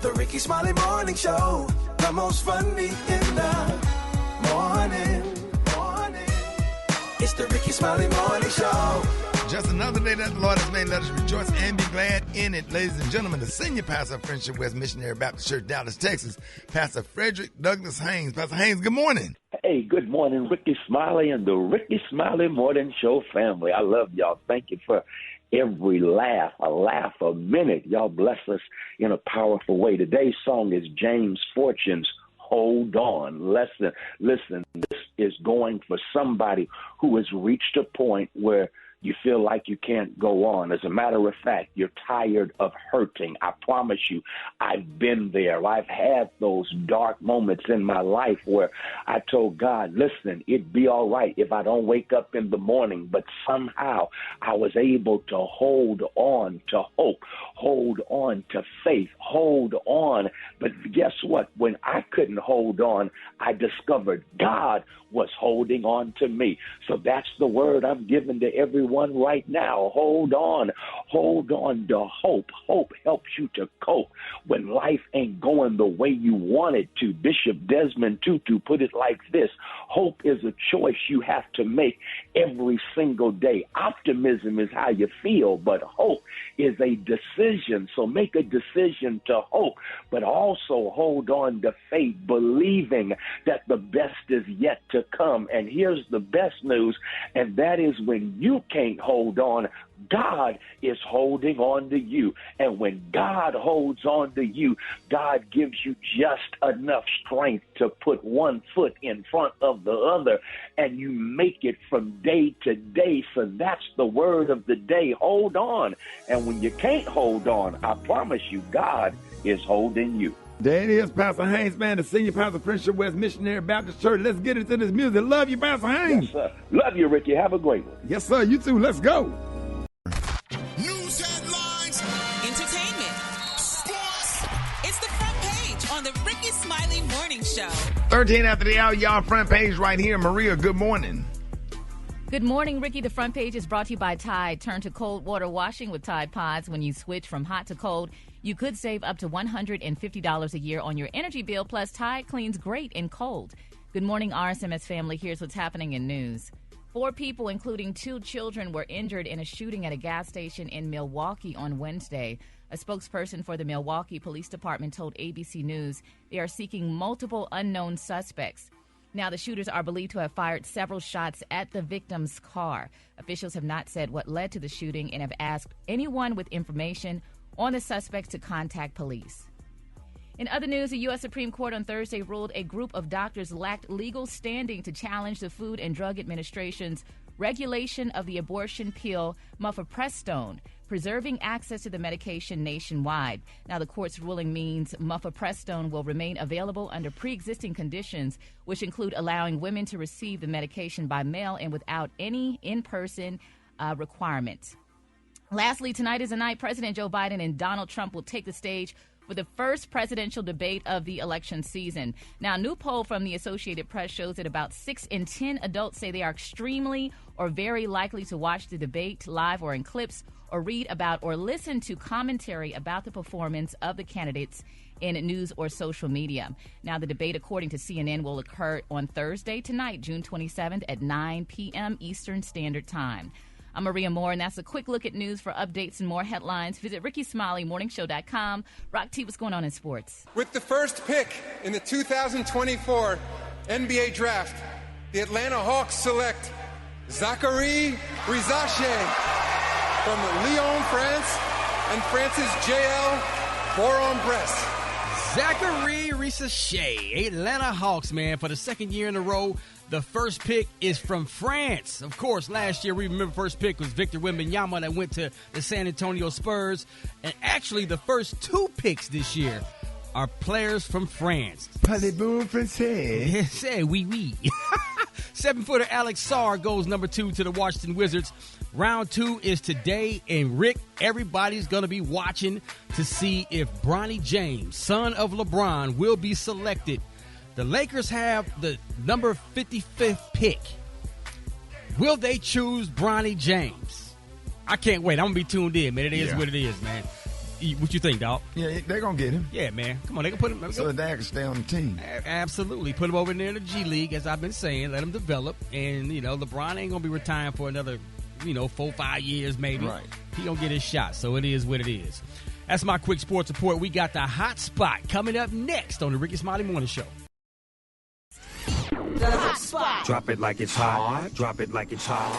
The Rickey Smiley Morning Show, the most funny in the morning. It's the Rickey Smiley Morning Show. Just another day that the Lord has made. Let us rejoice and be glad in it. Ladies and gentlemen, the senior pastor of Friendship West Missionary Baptist Church, Dallas, Texas, Pastor Frederick Douglass Haynes. Pastor Haynes, good morning. Hey, good morning, Rickey Smiley and the Rickey Smiley Morning Show family. I love y'all. Thank you for every laugh, a minute. Y'all bless us in a powerful way. Today's song is James Fortune's Hold On. Listen, this is going for somebody who has reached a point where you feel like you can't go on. As a matter of fact, you're tired of hurting. I promise you, I've been there. I've had those dark moments in my life where I told God, listen, it'd be all right if I don't wake up in the morning, but somehow I was able to hold on to hope, hold on to faith, hold on. But guess what? When I couldn't hold on, I discovered God was holding on to me. So that's the word I'm giving to everyone right now. Hold on to hope. Hope helps you to cope when life ain't going the way you want it to. Bishop Desmond Tutu put it like this: hope is a choice you have to make every single day. Optimism is how you feel, but hope is a decision. So make a decision to hope, but also hold on to faith, believing that the best is yet to come. And here's the best news, and that is when you can't hold on, God is holding on to you. And when God holds on to you, God gives you just enough strength to put one foot in front of the other, and you make it from day to day. So that's the word of the day. Hold on. And when you can't hold on, I promise you, God is holding you. There it is, Pastor Haynes, man, the senior pastor of Friendship West Missionary Baptist Church. Let's get into this music. Love you, Pastor Haynes. Yes, sir. Love you, Ricky. Have a great one. Yes, sir. You too. Let's go. News headlines, entertainment, sports. It's the front page on the Rickey Smiley Morning Show. 13 after the hour, y'all. Front page right here. Maria, good morning. Good morning, Ricky. The front page is brought to you by Tide. Turn to cold water washing with Tide Pods. When you switch from hot to cold, you could save up to $150 a year on your energy bill. Plus, Tide cleans great in cold. Good morning, RSMS family. Here's what's happening in news. 4 people, including 2 children, were injured in a shooting at a gas station in Milwaukee on Wednesday. A spokesperson for the Milwaukee Police Department told ABC News they are seeking multiple unknown suspects. Now, the shooters are believed to have fired several shots at the victim's car. Officials have not said what led to the shooting and have asked anyone with information on the suspects to contact police. In other news, the U.S. Supreme Court on Thursday ruled a group of doctors lacked legal standing to challenge the Food and Drug Administration's regulation of the abortion pill mifepristone, preserving access to the medication nationwide. Now, the court's ruling means mifepristone will remain available under pre-existing conditions, which include allowing women to receive the medication by mail and without any in-person requirements. Lastly, tonight is a night President Joe Biden and Donald Trump will take the stage for the first presidential debate of the election season. Now, a new poll from the Associated Press shows that about 6 in 10 adults say they are extremely or very likely to watch the debate live or in clips or read about or listen to commentary about the performance of the candidates in news or social media. Now, the debate, according to CNN, will occur on Thursday tonight, June 27th at 9 p.m. Eastern Standard Time. I'm Maria Moore, and that's a quick look at news. For updates and more headlines, visit RickeySmileyMorningShow.com. Rock T, what's going on in sports? With the first pick in the 2024 NBA Draft, the Atlanta Hawks select Zachary Rizache from Lyon, France, and France's J.L. Boron-Bress. Zachary Rizache, Atlanta Hawks, man, for the second year in a row. The first pick is from France. Of course, last year, we remember first pick was Victor Wembanyama that went to the San Antonio Spurs. And actually, the first 2 picks this year are players from France. Parlez-vous français? Yes, oui, oui. 7-footer Alex Sarr goes number 2 to the Washington Wizards. Round 2 is today, and Rick, everybody's going to be watching to see if Bronny James, son of LeBron, will be selected. The Lakers have the number 55th pick. Will they choose Bronny James? I can't wait. I'm going to be tuned in, man. It is what it is, man. What you think, dog? Yeah, they're going to get him. Yeah, man. Come on, they can put him. So that Dad can stay on the team. Absolutely. Put him over there in the G League, as I've been saying. Let him develop. And, LeBron ain't going to be retiring for another, 4-5 years maybe. Right. He going to get his shot. So it is what it is. That's my quick sports report. We got the hot spot coming up next on the Rickey Smiley Morning Show. The hot spot. Drop it like it's hot. Drop it like it's hot.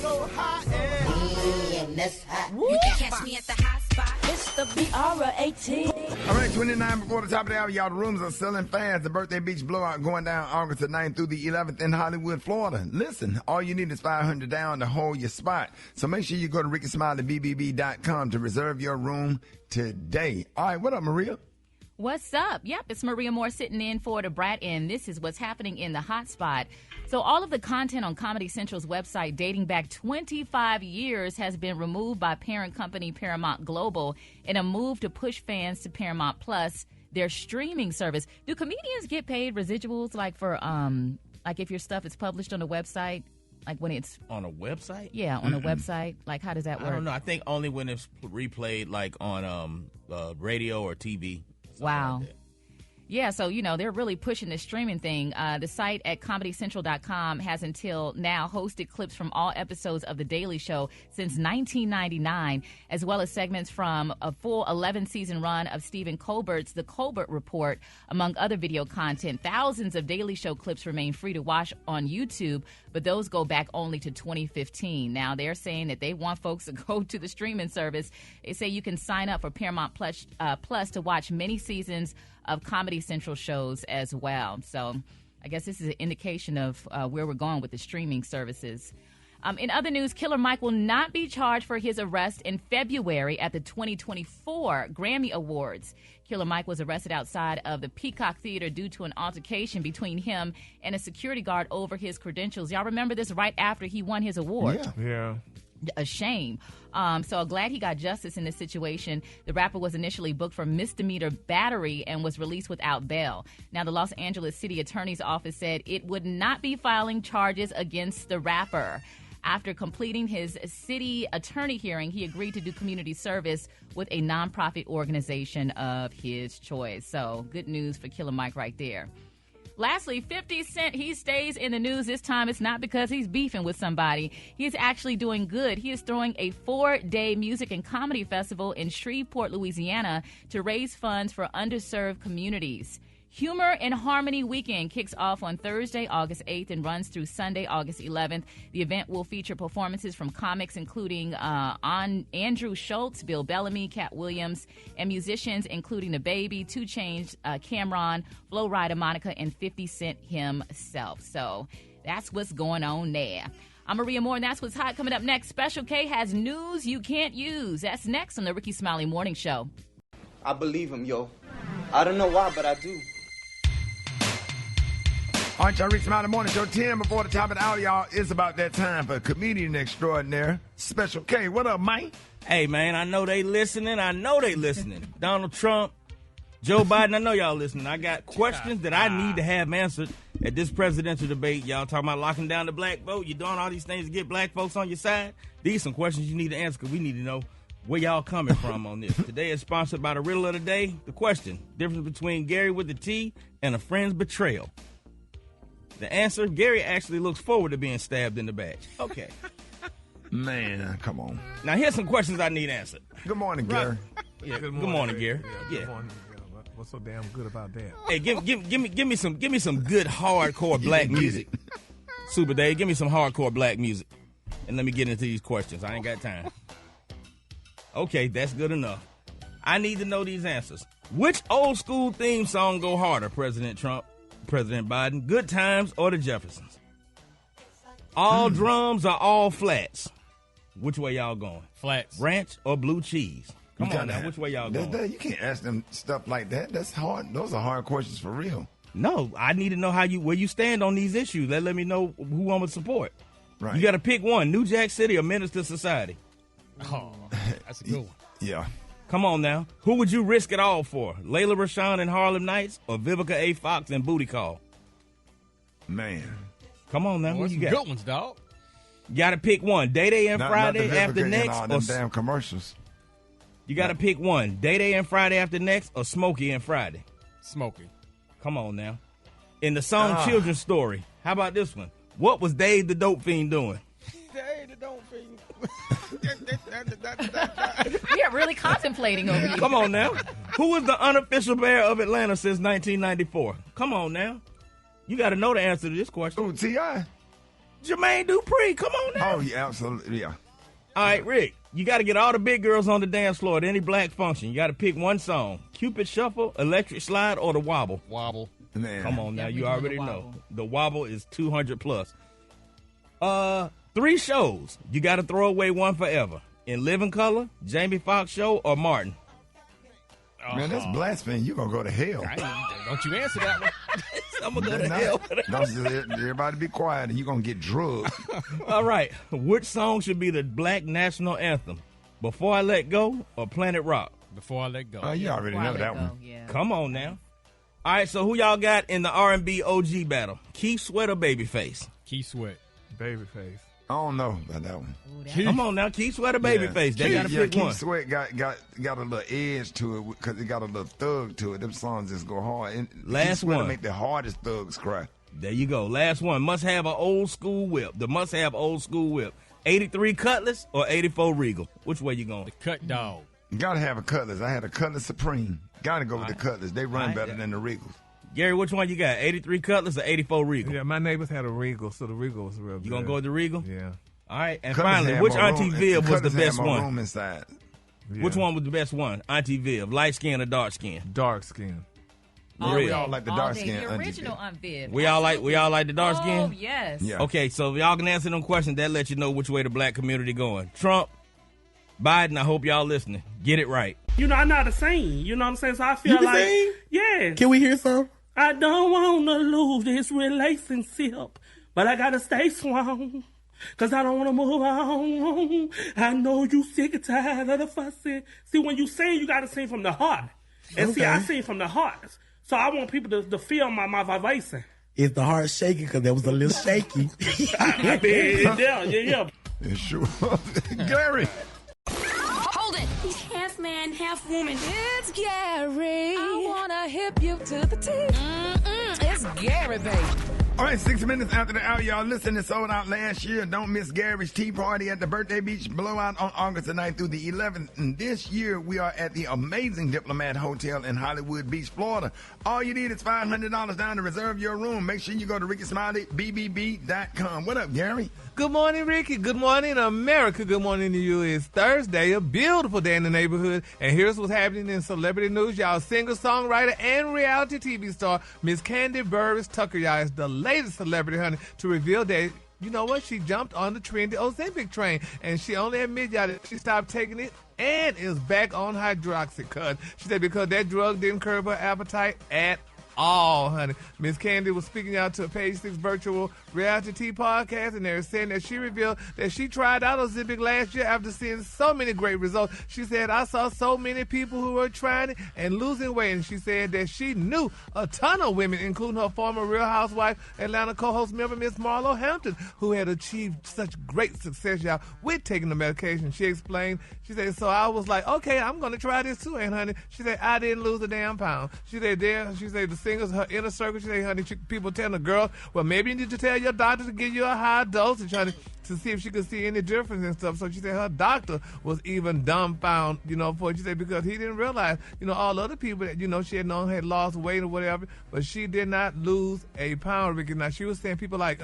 So hot and that's hot. You can catch me at the hot spot. It's the BR18. All right, 29 before the top of the hour, y'all. The rooms are selling fast. The Birthday Beach Blowout going down August the 9th through the 11th in Hollywood, Florida. Listen, all you need is $500 down to hold your spot. So make sure you go to RickySmileyBBB.com to reserve your room today. All right, what up, Maria? What's up? Yep, it's Maria Moore sitting in for the Brat, and this is what's happening in the hot spot. So all of the content on Comedy Central's website dating back 25 years has been removed by parent company Paramount Global in a move to push fans to Paramount Plus, their streaming service. Do comedians get paid residuals like for like if your stuff is published on the website? Like when it's on a website? Yeah, on a website. Like how does that work? I don't know. I think only when it's replayed like on radio or TV. Wow. Like yeah, so, they're really pushing this streaming thing. The site at ComedyCentral.com has until now hosted clips from all episodes of The Daily Show since 1999, as well as segments from a full 11-season run of Stephen Colbert's The Colbert Report, among other video content. Thousands of Daily Show clips remain free to watch on YouTube, but those go back only to 2015. Now, they're saying that they want folks to go to the streaming service. They say you can sign up for Paramount Plus to watch many seasons of Comedy Central shows as well. So I guess this is an indication of where we're going with the streaming services. In other news, Killer Mike will not be charged for his arrest in February at the 2024 Grammy Awards. Killer Mike was arrested outside of the Peacock Theater due to an altercation between him and a security guard over his credentials. Y'all remember this right after he won his award? Yeah. A shame. So glad he got justice in this situation. The rapper was initially booked for misdemeanor battery and was released without bail. Now, the Los Angeles City Attorney's Office said it would not be filing charges against the rapper. After completing his city attorney hearing, he agreed to do community service with a nonprofit organization of his choice. So good news for Killer Mike right there. Lastly, 50 Cent, he stays in the news. This time it's not because he's beefing with somebody. He's actually doing good. He is throwing a 4-day music and comedy festival in Shreveport, Louisiana to raise funds for underserved communities. Humor and Harmony Weekend kicks off on Thursday, August 8th, and runs through Sunday, August 11th. The event will feature performances from comics including Andrew Schultz, Bill Bellamy, Cat Williams, and musicians including The Baby, 2 Chainz, Cameron, Flo Rida, Monica, and 50 Cent himself. So that's what's going on there. I'm Maria Moore, and that's what's hot. Coming up next, Special K has news you can't use. That's next on the Rickey Smiley Morning Show. I believe him, yo. I don't know why, but I do. All right, y'all, Rickey Smiley Morning Show, 10 before the top of the hour, y'all. It's about that time for comedian extraordinaire, Special K. What up, Mike? Hey, man, I know they listening. Donald Trump, Joe Biden, I know y'all listening. I got questions that I need to have answered at this presidential debate. Y'all talking about locking down the black vote. You're doing all these things to get black folks on your side. These some questions you need to answer because we need to know where y'all coming from on this. Today is sponsored by the riddle of the day. The question, difference between Gary with the T and a friend's betrayal. The answer, Gary actually looks forward to being stabbed in the back. Okay. Man, come on. Now, here's some questions I need answered. Good morning, Gary. Yeah, good morning, Gary. Yeah. Good morning. What's so damn good about that? Hey, give me some good hardcore black music. Super Dave, give me some hardcore black music. And let me get into these questions. I ain't got time. Okay, that's good enough. I need to know these answers. Which old school theme song go harder, President Trump? President Biden, Good Times or the Jeffersons? All drums or all flats? Which way y'all going? Flats. Ranch or blue cheese? Come on now, which way y'all going? You can't ask them stuff like that. That's hard. Those are hard questions for real. No, I need to know where you stand on these issues. Let me know who I'm going to support. Right. You got to pick one, New Jack City or Minister Society. Oh, that's a good one. Yeah. Come on now. Who would you risk it all for? Layla Rashawn and Harlem Nights or Vivica A. Fox and Booty Call? Man. Come on now. Who you got? Good ones, dog. You got to pick one. Day and Friday not after next. All them damn commercials. You got to pick one. Day and Friday After Next or Smokey and Friday? Smokey. Come on now. In the song Children's Story, how about this one? What was Dave the Dope Fiend doing? Dave the Dope Fiend. We are really contemplating over here. Come on now. Who was the unofficial mayor of Atlanta since 1994? Come on now. You got to know the answer to this question. Oh, T.I.? Jermaine Dupri. Come on now. Oh, yeah, absolutely, yeah. All right, Rick. You got to get all the big girls on the dance floor at any black function. You got to pick one song. Cupid Shuffle, Electric Slide, or The Wobble? Wobble. Man. Come on now. Definitely You already the know. Wobble. The Wobble is 200 plus. 3 shows. You got to throw away one forever. In Living Color, Jamie Foxx Show, or Martin? Man, that's blasphemy. You going to go to hell. Don't you answer that one. I'm going to go to hell. Everybody be quiet and you're going to get drugged. All right. Which song should be the black national anthem? Before I Let Go or Planet Rock? Before I Let Go. Oh, you already know that one. Yeah. Come on now. All right, so who y'all got in the R&B OG battle? Keith Sweat or Babyface? Keith Sweat. Babyface. I don't know about that one. Come on now, Keith Sweat or Babyface? They got to pick Keith one. Sweat got a little edge to it because it got a little thug to it. Them songs just go hard. And Last Keith Sweat one. make the hardest thugs cry. There you go. Last one. Must have an old school whip. The must have old school whip. 83 Cutlass or 84 Regal? Which way you going? The Cut Dog. You got to have a Cutlass. I had a Cutlass Supreme. Got to go with the Cutlass. They run better than the Regals. Gary, which one you got? 83 Cutlass or 84 Regal? Yeah, my neighbors had a Regal, so the Regal was real good. You going to go with the Regal? Yeah. All right. And Cutlass finally, had which more Auntie room- Viv was the Cutlass had best more one? room inside. Yeah. Which one was the best one? Auntie Viv, light skin or dark skin? Dark skin. Yeah, we all like the dark skin. The Auntie original Viv. Aunt Viv. We all like the dark skin? Oh, yes. Yeah. Okay, so if y'all can answer them questions, that lets you know which way the black community going. Trump, Biden, I hope y'all listening. Get it right. You know, I know how to sing. You know what I'm saying? So I feel like, sing? yeah. Can we hear some? I don't want to lose this relationship, but I gotta stay strong, 'cause I don't want to move on. I know you sick and tired of the fussing. See, when you sing, you gotta sing from the heart. And see, I sing from the heart. So I want people to feel my vibration. Is the heart shaking? Because that was a little shaky. I mean, yeah. Sure. Gary. Hold it. He's half man, half woman. It's Gary. I wanna hip you to the teeth. It's Gary, baby. All right, 6 minutes after the hour, y'all. Listen, it sold out last year. Don't miss Gary's Tea Party at the Birthday Beach Blowout on August the 9th through the 11th. And this year, we are at the amazing Diplomat Hotel in Hollywood Beach, Florida. All you need is $500 down to reserve your room. Make sure you go to RickySmileyBBB.com. What up, Gary? Good morning, Ricky. Good morning, America. Good morning to you. It's Thursday, a beautiful day in the neighborhood. And here's what's happening in celebrity news. Y'all, singer-songwriter and reality TV star Miss Candy Burris Tucker, y'all, is the latest celebrity, honey, to reveal that, you know what, she jumped on the trendy Ozempic train. And she only admitted, y'all, that she stopped taking it and is back on hydroxycut. She said because that drug didn't curb her appetite at all, honey. Miss Candy was speaking out to a Page 6 virtual reality TV podcast, and they're saying that she revealed that she tried out Ozempic last year after seeing so many great results. She said, I saw so many people who were trying it and losing weight, and she said that she knew a ton of women, including her former Real Housewife Atlanta co-host member Miss Marlo Hampton, who had achieved such great success, y'all, with taking the medication. She explained, she said, so I was like, okay, I'm going to try this too, and honey, she said, I didn't lose a damn pound. She said, the singers, her inner circle, she said, honey, people telling the girl, well, maybe you need to tell your doctor to give you a high dose and try to see if she could see any difference and stuff. So she said her doctor was even dumbfounded, she said, because he didn't realize, all other people that, she had known had lost weight or whatever, but she did not lose a pound, Ricky. Now, she was saying people like,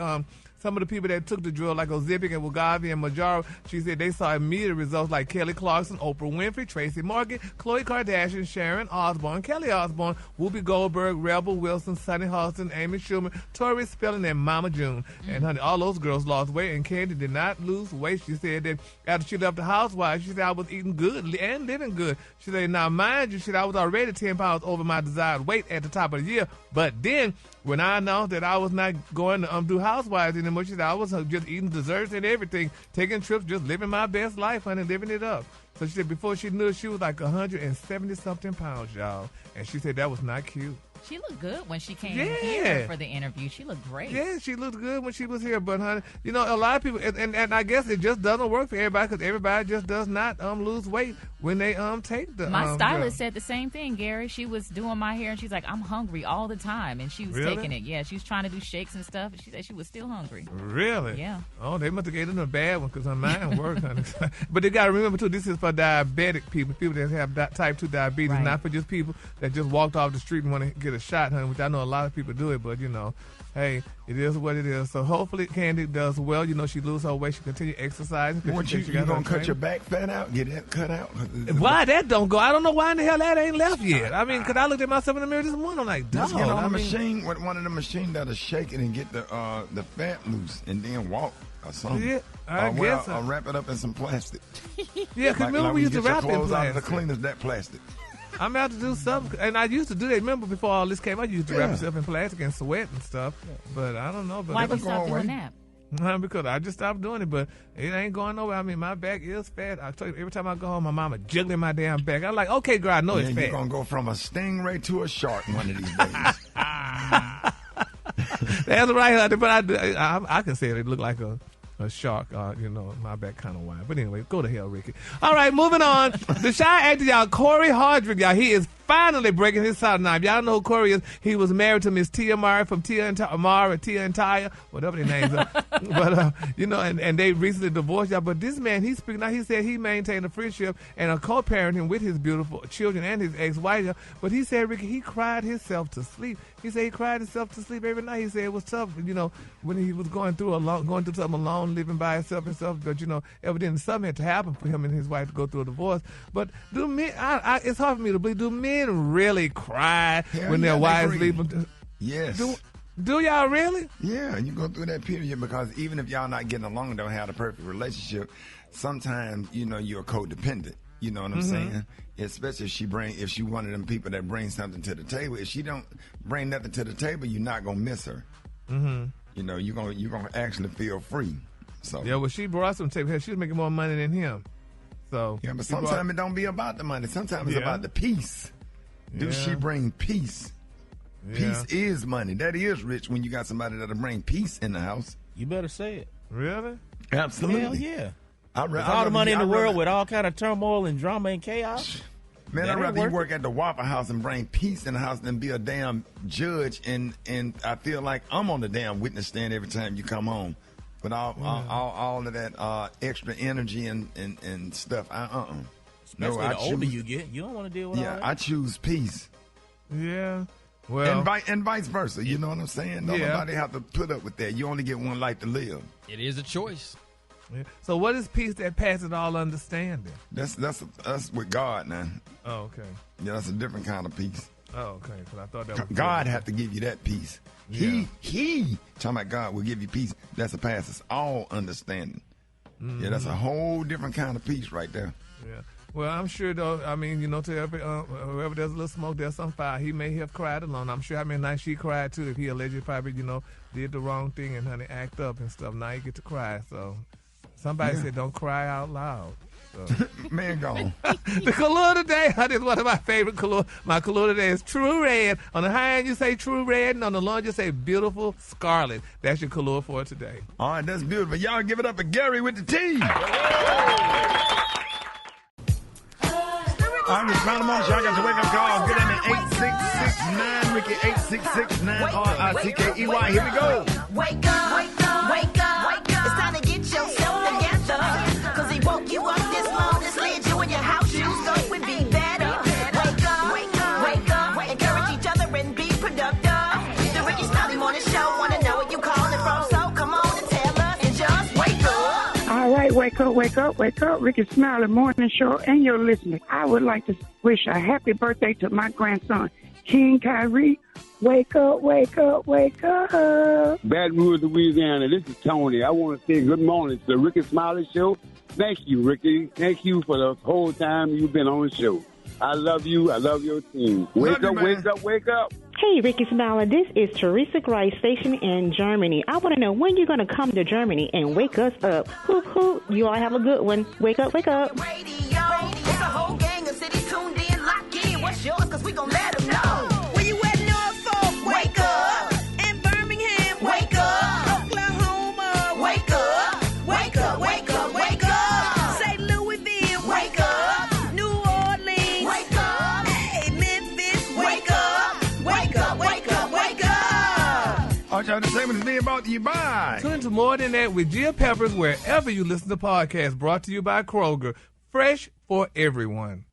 some of the people that took the drug, like Ozempic and Wegovy and Mounjaro, she said they saw immediate results like Kelly Clarkson, Oprah Winfrey, Tracy Morgan, Khloe Kardashian, Sharon Osbourne, Kelly Osbourne, Whoopi Goldberg, Rebel Wilson, Sunny Hostin, Amy Schumer, Tori Spelling, and Mama June. And honey, all those girls lost weight, and Candy did not lose weight. She said that after she left the Housewives, she said, I was eating good and living good. She said, now mind you, she said, I was already 10 pounds over my desired weight at the top of the year, but then when I announced that I was not going to do Housewives anymore, she said I was just eating desserts and everything, taking trips, just living my best life, honey, living it up. So she said before she knew it, she was like 170-something pounds, y'all. And she said that was not cute. She looked good when she came here for the interview. She looked great. Yeah, she looked good when she was here. But, honey, a lot of people, and I guess it just doesn't work for everybody because everybody just does not lose weight when they take the My stylist drug. said the same thing, Gary. She was doing my hair, and she's like, I'm hungry all the time. And she was Really? taking it. Yeah, she was trying to do shakes and stuff. She said she was still hungry. Really? Yeah. Oh, they must have gave them a bad one because on mine worked, honey. But they got to remember, too, this is for diabetic people that have type 2 diabetes, Right. not for just people that just walked off the street and want to get a shot, honey, which I know a lot of people do it, but, you know, hey, it is what it is. So hopefully Candy does well. You know, she lose her weight. She continue exercising. What you gonna cut your back fat out? Get that cut out? Why that don't go? I don't know why in the hell that ain't left yet. I mean, because I looked at myself in the mirror this morning. I'm like, Just dog. get on I a mean, machine with one of the machines that'll shake it and get the fat loose and then walk or something. Yeah, I guess so. I'll wrap it up in some plastic. Yeah, because remember we used to wrap it in out of the plastic. cleaners that plastic. I'm about to do something, and I used to do that. Remember before all this came, I used to wrap Yeah. myself in plastic and sweat and stuff. But I don't know. But Why'd you stop doing that? Because I just stopped doing it, but it ain't going nowhere. I mean, my back is fat. I tell you, every time I go home, my mama jiggling my damn back. I'm like, okay, girl, I know it's You're fat. gonna go from a stingray to a shark one of these days. That's right, honey, but I can say it looked like a shark. You know, my back kind of wide. But anyway, go to hell, Ricky. All right, moving on. The shy actor, y'all, Corey Hardrick, y'all, he is finally breaking his side now. If y'all know who Corey is, he was married to Miss Tia Mara from Tia and Taya, whatever their names are. But, you know, and they recently divorced, y'all. But this man, he's speaking now. He said he maintained a friendship and a co-parenting with his beautiful children and his ex-wife. Y'all. But he said, Ricky, he cried himself to sleep. He said he cried himself to sleep every night. He said it was tough, you know, when he was going through something alone, living by himself and stuff. But, you know, evidently something had to happen for him and his wife to go through a divorce. But do men, it's hard for me to believe, do men really cry when their wives leave them? Yes. Do y'all really? Yeah, you go through that period because even if y'all not getting along and don't have a perfect relationship, sometimes, you know, you're codependent. You know what I'm saying? Especially if she one of them people that brings something to the table. If she don't bring nothing to the table, you're not gonna miss her. Mm-hmm. You know, you're gonna actually feel free. So yeah, well, she brought some table. She was making more money than him. So yeah, but sometimes it don't be about the money. Sometimes it's about the peace. Do she bring peace? Yeah. Peace is money. That is rich when you got somebody that'll bring peace in the house. You better say it. Really? Absolutely. Hell yeah. With all the money in the world with all kind of turmoil and drama and chaos. Man, I'd rather you work at the Waffle House and bring peace in the house than be a damn judge. And I feel like I'm on the damn witness stand every time you come home. With all of that extra energy and stuff. Especially the older you get, you don't want to deal with all that. Yeah, I choose peace. Yeah. Well, and vice versa. You know what I'm saying? Nobody have to put up with that. You only get one life to live. It is a choice. Yeah. So what is peace that passes all understanding? That's with God now. Oh, okay. Yeah, that's a different kind of peace. Oh, okay. Because I thought that was God have to give you that peace. Yeah. He talking about God will give you peace that surpasses all understanding. Yeah, that's a whole different kind of peace right there. Yeah. Well, I'm sure, though, I mean, you know, to whoever there's a little smoke, there's some fire. He may have cried alone. I'm sure how many nights she cried, too, if he allegedly probably, you know, did the wrong thing and, honey, act up and stuff. Now you get to cry. So somebody said don't cry out loud. So. Man, gone. The color today, honey, is one of my favorite color. My color today is True Red. On the high end, you say True Red, and on the low end, you say Beautiful Scarlet. That's your color for today. All right, that's beautiful. Y'all give it up for Gary with the T. I'm the Smiley Morning Show. I got your wake-up call. Get in at 8669 Ricky, 8669 RICKEY. Here we go. Wake up, wake up, wake up, wake up. It's time to get yourself together. Cause he woke you up this morning, slid you in your house shoes, so it would be better. Wake up, wake up, wake up. Encourage each other and be productive. The Rickey Smiley Morning Show. Wanna know where you calling from, so come on and tell us and just wake up. All right, wake up, wake up, wake up. Rickey Smiley Morning Show and your listeners. I would like to wish a happy birthday to my grandson, King Kyrie. Wake up, wake up, wake up. Baton Rouge, Louisiana. This is Tony. I want to say good morning to the Rickey Smiley Show. Thank you, Ricky. Thank you for the whole time you've been on the show. I love you. I love your team. Wake up, wake up, wake up. Hey, Rickey Smiley. This is Teresa Grice, stationed in Germany. I want to know when you're going to come to Germany and wake us up. Hoop, hoop. You all have a good one. Wake up, wake up. Radio. It's a whole gang of cities tuned in, lock in. What's yours? Cause we gon' let them know. Where you at, Norfolk? Wake up. In Birmingham? Wake up. Oklahoma? Wake up. Wake up, wake up, wake up. St. Louisville? Wake up. New Entertainment is being brought to you by. Tune into More Than That with Gia Peppers wherever you listen to podcasts. Brought to you by Kroger. Fresh for everyone.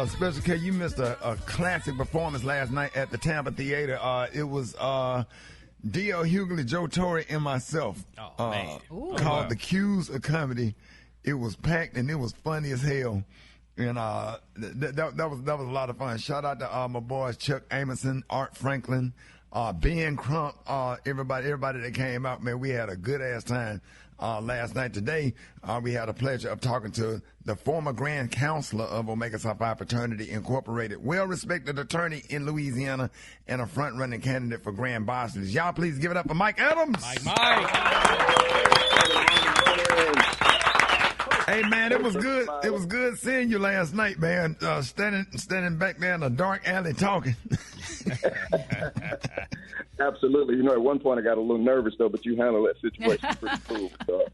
Special K, you missed a classic performance last night at the Tampa Theater. It was D.L. Hughley, Joe Torre, and myself. Called The Cues of Comedy. It was packed and it was funny as hell. And that was a lot of fun. Shout out to my boys Chuck Amerson, Art Franklin, Ben Crump, everybody that came out. Man, we had a good ass time last night. Today, we had a pleasure of talking to the former Grand Counselor of Omega Psi Phi Fraternity Incorporated, well-respected attorney in Louisiana, and a front-running candidate for Grand Bosses. Y'all please give it up for Mike Adams. Hey man, it was good. It was good seeing you last night, man. Standing back there in a dark alley talking. Absolutely. You know, at one point I got a little nervous though, but you handle that situation pretty cool. So,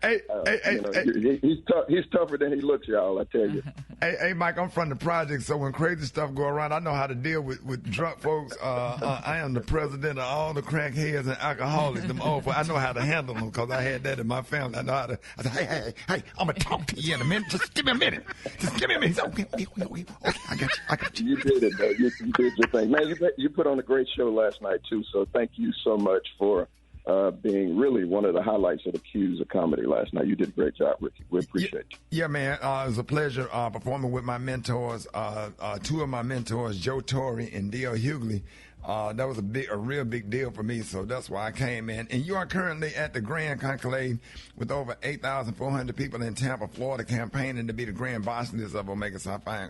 he's tougher than he looks, y'all. I tell you. Hey, Mike, I'm from the project, so when crazy stuff go around, I know how to deal with drunk folks. I am the president of all the crackheads and alcoholics. I know how to handle them because I had that in my family. I know how to. I said, hey, I'm gonna talk to you in a minute. Just give me a minute. Okay. I got you. You did it, though. You did your thing, man. You put on a great show last night too. So thank you so much for being really one of the highlights of the Cues of Comedy last night. You did a great job, Ricky. We appreciate you. Yeah, man. It was a pleasure performing with my mentors, two of my mentors, Joe Torre and D.L. Hughley. That was a real big deal for me, so that's why I came in. And you are currently at the Grand Conclave with over 8,400 people in Tampa, Florida, campaigning to be the Grand Bosses of Omega Psi Phi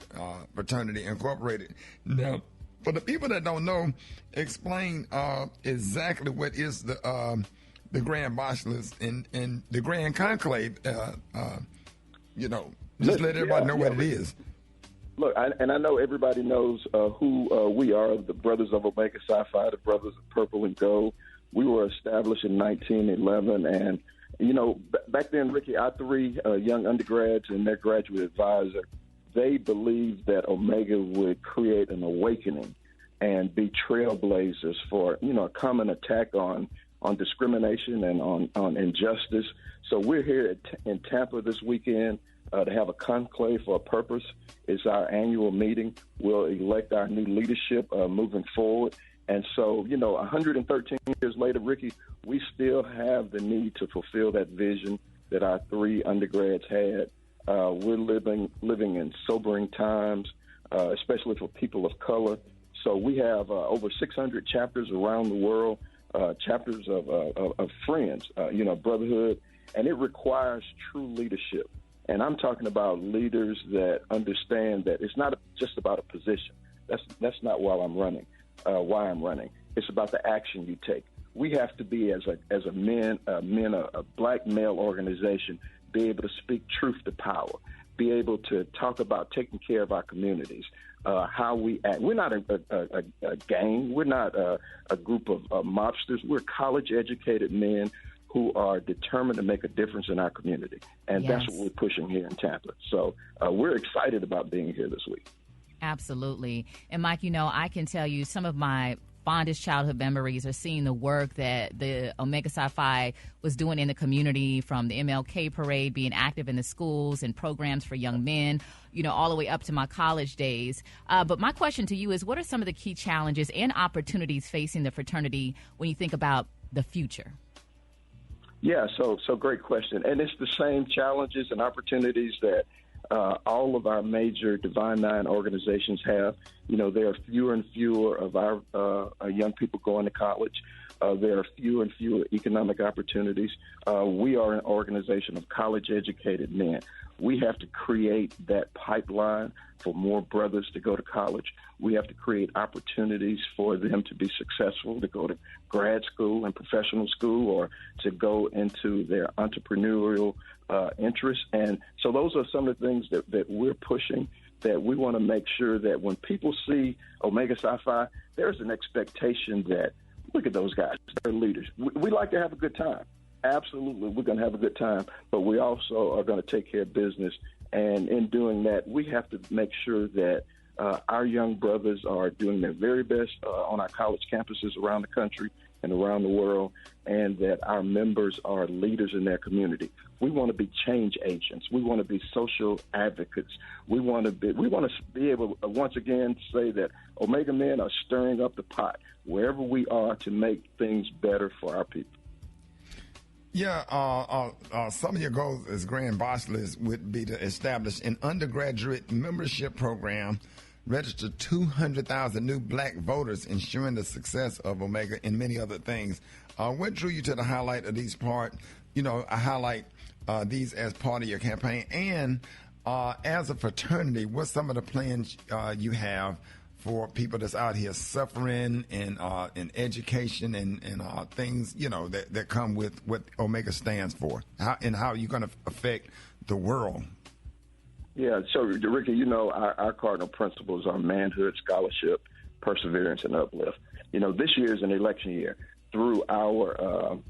Fraternity Incorporated. Now, for the people that don't know, explain exactly what is the Grand Bosses and the Grand Conclave. Just let everybody know what it is. Look, I know everybody knows who we are, the Brothers of Omega Psi Phi, the Brothers of Purple and Gold. We were established in 1911, and, back then, Ricky, our three young undergrads and their graduate advisor, they believed that Omega would create an awakening and be trailblazers for, a common attack on discrimination and on injustice. So we're here in Tampa this weekend to have a conclave for a purpose. It's our annual meeting. We'll elect our new leadership moving forward. And so, 113 years later, Ricky, we still have the need to fulfill that vision that our three undergrads had. We're living in sobering times, especially for people of color. So we have over 600 chapters around the world, chapters of friends, brotherhood, and it requires true leadership. And I'm talking about leaders that understand that it's not just about a position. That's not why I'm running. It's about the action you take. We have to be, as a black male organization, be able to speak truth to power, be able to talk about taking care of our communities, how we act. We're not a gang. We're not a group of mobsters. We're college-educated men who are determined to make a difference in our community. And that's what we're pushing here in Tampa. So we're excited about being here this week. Absolutely. And Mike, I can tell you some of my fondest childhood memories are seeing the work that the Omega Psi Phi was doing in the community, from the MLK parade, being active in the schools and programs for young men, all the way up to my college days. But my question to you is, what are some of the key challenges and opportunities facing the fraternity when you think about the future? Yeah, so great question. And it's the same challenges and opportunities that all of our major Divine Nine organizations have. There are fewer and fewer of our young people going to college. There are fewer and fewer economic opportunities. We are an organization of college-educated men. We have to create that pipeline for more brothers to go to college. We have to create opportunities for them to be successful, to go to grad school and professional school, or to go into their entrepreneurial interests. And so those are some of the things that we're pushing, that we want to make sure that when people see Omega Psi Phi, there's an expectation that, look at those guys, they're leaders. We like to have a good time. Absolutely, we're going to have a good time, but we also are going to take care of business. And in doing that, we have to make sure that Our young brothers are doing their very best on our college campuses around the country and around the world, and that our members are leaders in their community. We want to be change agents. We want to be social advocates. We want to be able to once again say that Omega men are stirring up the pot wherever we are to make things better for our people. Yeah, some of your goals as Grand Bachelors would be to establish an undergraduate membership program, register 200,000 new black voters, ensuring the success of Omega and many other things. What drew you to the highlight of these these as part of your campaign? And as a fraternity, what's some of the plans you have for people that's out here suffering and in education and things, that come with what Omega stands for? How are you going to affect the world? Yeah, so Ricky, our cardinal principles are manhood, scholarship, perseverance, and uplift. This year is an election year. Through our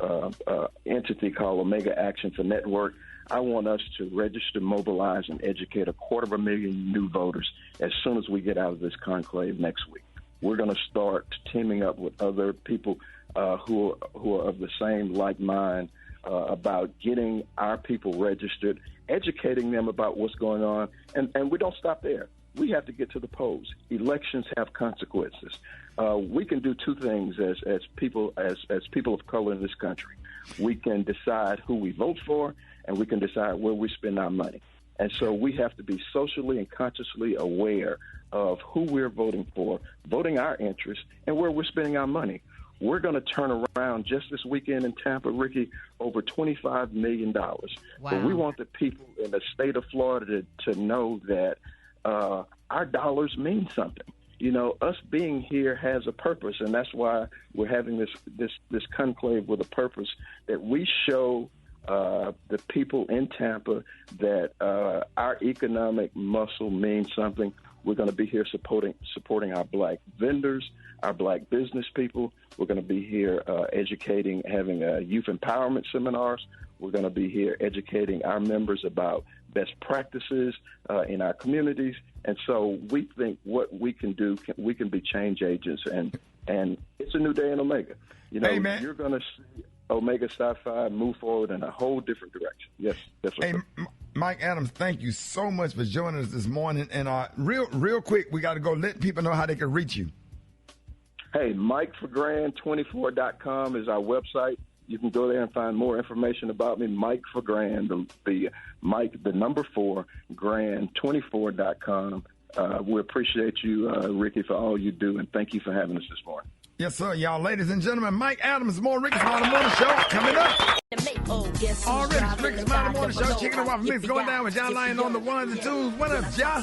entity called Omega Action for Network, I want us to register, mobilize, and educate 250,000 new voters as soon as we get out of this conclave next week. We're going to start teaming up with other people who are of the same like mind about getting our people registered, educating them about what's going on, and we don't stop there. We have to get to the polls. Elections have consequences. We can do two things as people of color in this country. We can decide who we vote for, and we can decide where we spend our money. And so we have to be socially and consciously aware of who we're voting for, voting our interests, and where we're spending our money. We're going to turn around just this weekend in Tampa, Ricky, over $25 million. Wow. But we want the people in the state of Florida to know that our dollars mean something. Us being here has a purpose, and that's why we're having this conclave with a purpose, that we show the people in Tampa that our economic muscle means something. We're going to be here supporting our black vendors, our black business people. We're going to be here educating, having youth empowerment seminars. We're going to be here educating our members about best practices in our communities. And so we think what we can do, we can be change agents, and it's a new day in Omega. Hey, man. You're going to see Omega Psi Phi move forward in a whole different direction. Yes, that's right. Hey, Mike Adams, thank you so much for joining us this morning. And real quick, we got to go let people know how they can reach you. Hey, MikeForGrand24.com is our website. You can go there and find more information about me. Mike for Grand, the Mike, the number 4, Grand24.com. We appreciate you, Ricky, for all you do, and thank you for having us this morning. Yes, sir, y'all. Ladies and gentlemen, Mike Adams, more Rickey Smiley Morning Show coming up. Already, Rickey Smiley Morning Show, chicken and waffle mix going down with John Lyon on the ones and twos. What up, John?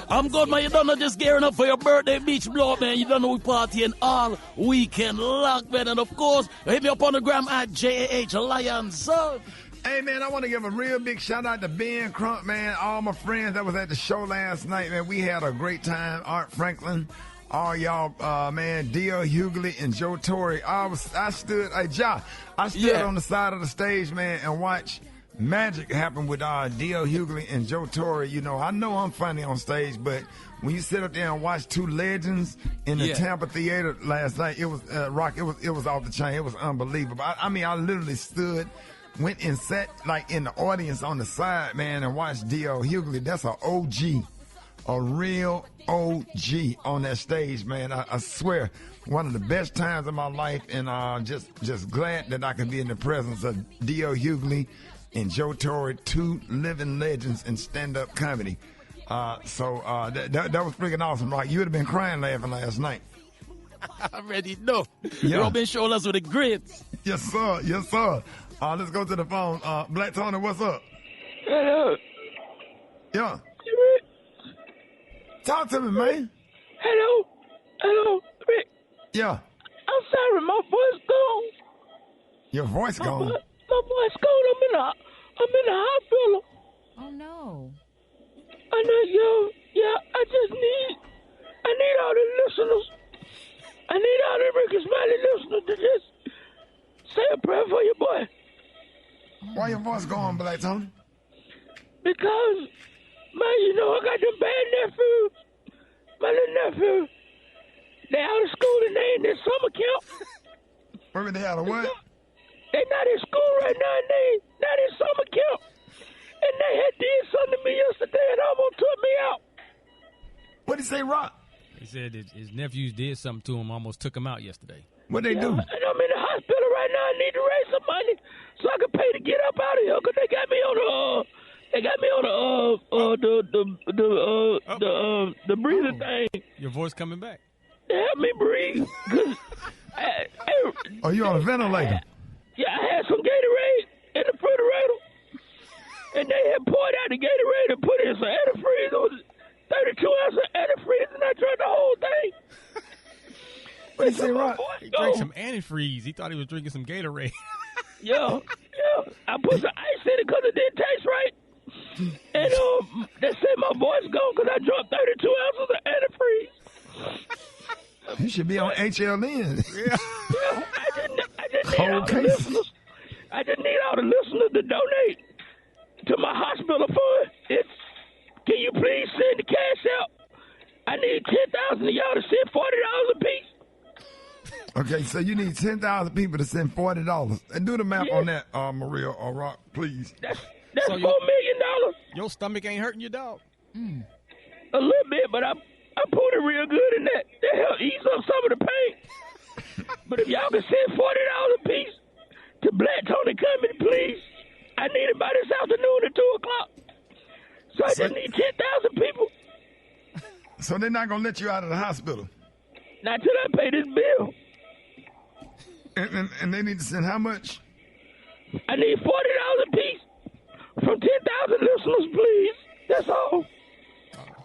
I'm good, man. You don't know, just gearing up for your birthday beach blow, man. You don't know we partying all weekend long, man. And of course, hit me up on the gram at JAH Lions. Hey, man, I want to give a real big shout out to Ben Crump, man. All my friends that was at the show last night, man. We had a great time. Art Franklin. All y'all, man, D.L. Hughley and Joe Torre. I stood on the side of the stage, man, and watched magic happen with D.L. Hughley and Joe Torre. I know I'm funny on stage, but when you sit up there and watch two legends in the Tampa Theater last night, it was rock. It was off the chain. It was unbelievable. I literally went and sat like in the audience on the side, man, and watched D.L. Hughley. That's an OG. A real OG on that stage, man. I swear, one of the best times of my life, and just glad that I can be in the presence of D.L. Hughley and Joe Torre, two living legends in stand-up comedy. That was freaking awesome. Like, you would have been crying laughing last night. I already know. Yeah. Rubbing shoulders with the grits. Yes, sir. Yes, sir. Let's go to the phone. Black Tony, what's up? Hello. Yeah. Talk to me, man. Hello, Rick. Yeah. I'm sorry, my voice gone. Your voice gone? My voice gone. I'm in the hospital. Oh no. I know, I need all the listeners. I need all the Rickey Smiley listeners to just say a prayer for your boy. Why your voice gone, Black Tony? Because, man, I got them bad nephews. my little nephew, they out of school and they in their summer camp. Wait a minute, they out of what? They not in school right now, and they not in summer camp. And they had did something to me yesterday and almost took me out. What did he say, Rock? He said his nephews did something to him, almost took him out yesterday. What they do? And I'm in the hospital right now. I need to raise some money so I can pay to get up out of here. Cause they got me on the breathing thing. Your voice coming back. They help me breathe. Oh, you on a ventilator? Yeah, I had some Gatorade in the refrigerator, and they had poured out the Gatorade and put it in some antifreeze. It was 32 ounces of antifreeze, and I drank the whole thing. What did you say, Rock? He drank some antifreeze. He thought he was drinking some Gatorade. Yeah. I put some ice in it because it didn't taste right. And they said my voice gone because I drank 32 ounces of antifreeze. You should be on HLN. Yeah, I just need Cold all the case. listeners. I just need all the listeners to donate to my hospital fund. Can you please send the cash out? I need 10,000 of y'all to send $40 a piece. Okay, so you need 10,000 people to send $40. And do the math on that, Maria or Rock, please. That's So $4 million. Your stomach ain't hurting your dog. A little bit, but I pulled it real good in that. That helped ease up some of the pain. But if y'all can send $40 a piece to Black Tony Comedy, please. I need it by this afternoon at 2 o'clock. So I just need 10,000 people. So they're not going to let you out of the hospital? Not till I pay this bill. And they need to send how much? I need $40 a piece from 10,000 listeners, please. That's all.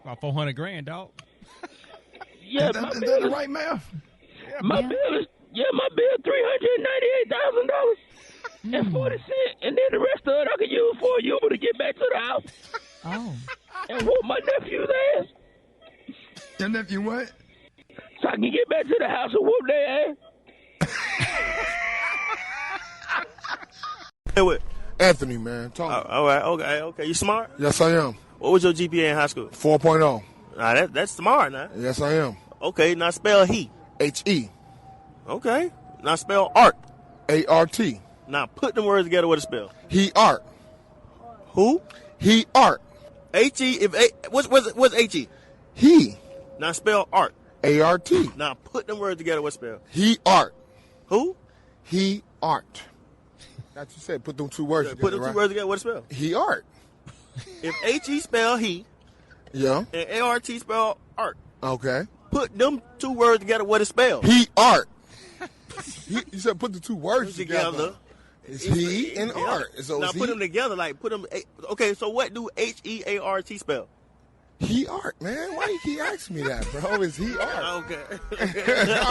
About $400,000, dog. Yeah, is that the right math? My bill is $398,000 and 40 cents, and then the rest of it I can use for a Uber to get back to the house. Oh. And whoop my nephew's ass. Your nephew what? So I can get back to the house and whoop their ass. Hey, what? Anthony, man. Talk. All right, okay. You smart? Yes, I am. What was your GPA in high school? 4.0. Nah, that's smart, now. Yes, I am. Okay, now spell he. H-E. Okay. Now spell art. A-R-T. Now put them words together with a spell. He art. Who? He art. H-E. What's H-E? He. Now spell art. A-R-T. Now put them words together with a spell. He art. Who? He art. That's what you said. Put them two words together. Put them right? two words together with a spell. He art. If H-E spell he. Yeah. And A-R-T spell art. Okay. Put them two words together with a spell. He art. You said put the two words together. It's he and art. So now put them together, like put them. Okay, so what do H-E-A-R-T spell? He art, man. Why you keep asking me that, bro? Is he art? Okay. I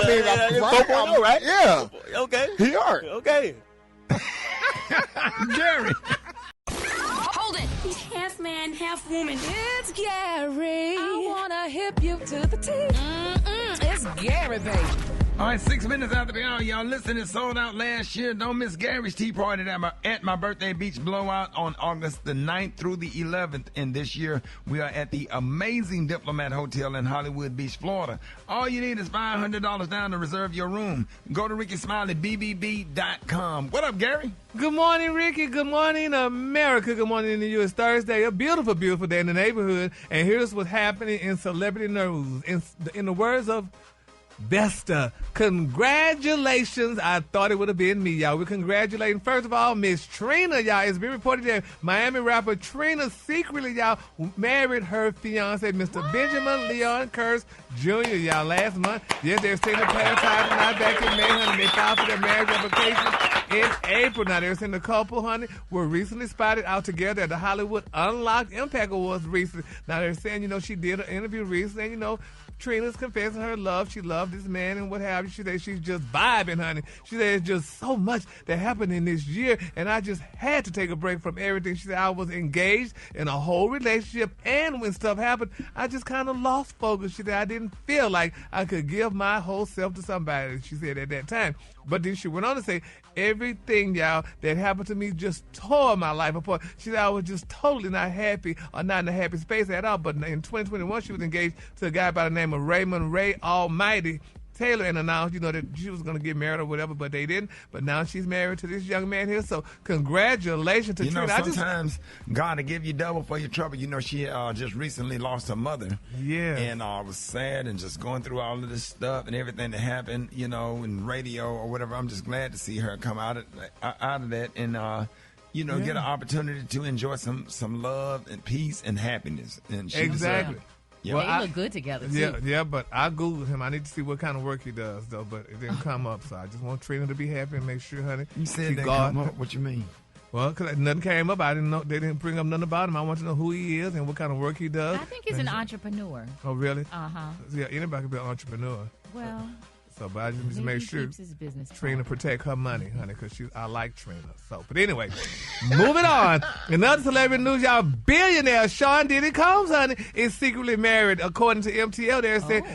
mean, right? Yeah. Okay. He art. Okay. Gary. Hold it. He's half man, half woman. It's Gary. I wanna hip you to the teeth. It's Gary, baby. All right, 6 minutes after the hour, y'all listen, it sold out last year. Don't miss Gary's Tea Party at my birthday beach blowout on August the 9th through the 11th. And this year, we are at the amazing Diplomat Hotel in Hollywood Beach, Florida. All you need is $500 down to reserve your room. Go to RickySmileyBBB.com. What up, Gary? Good morning, Ricky. Good morning, America. Good morning to you. It's Thursday, a beautiful, beautiful day in the neighborhood. And here's what's happening in celebrity news. In the words of Vesta, congratulations. I thought it would have been me, y'all. We're congratulating, first of all, Miss Trina, y'all. It's been reported that Miami rapper Trina secretly, y'all, married her fiance, Mr. Benjamin Leon Kurtz Jr., y'all, last month. Yes, they're saying the pair tied tonight back in May, honey. They filed for their marriage application in April. Now, they're saying the couple, honey, were recently spotted out together at the Hollywood Unlocked Impact Awards recently. Now, they're saying, she did an interview recently, and, Trina's confessing her love. She loved this man and what have you. She said she's just vibing, honey. She said it's just so much that happened in this year, and I just had to take a break from everything. She said I was engaged in a whole relationship, and when stuff happened, I just kind of lost focus. She said I didn't feel like I could give my whole self to somebody, she said at that time. But then she went on to say, everything, y'all, that happened to me just tore my life apart. She said I was just totally not happy or not in a happy space at all. But in 2021, she was engaged to a guy by the name name of Raymond Ray Almighty Taylor and announced, that she was going to get married or whatever, but they didn't. But now she's married to this young man here. So congratulations to Trina. Sometimes God will give you double for your trouble. She just recently lost her mother. Yeah. And was sad and just going through all of this stuff and everything that happened, in radio or whatever. I'm just glad to see her come out of that and, get an opportunity to enjoy some love and peace and happiness. And exactly. Yeah. Well, they look good together, too. Yeah, but I Googled him. I need to see what kind of work he does, though, but it didn't come up. So I just want Trina to be happy and make sure, honey. You said they come up. What you mean? Well, because nothing came up. I didn't know. They didn't bring up nothing about him. I want to know who he is and what kind of work he does. I think he's an entrepreneur. Oh, really? Uh-huh. Yeah, anybody can be an entrepreneur. Well... So, but I just make sure Trina protect her money, honey, because I like Trina. So, but anyway, moving on. In other celebrity news, y'all, billionaire Sean Diddy Combs, honey, is secretly married. According to MTL,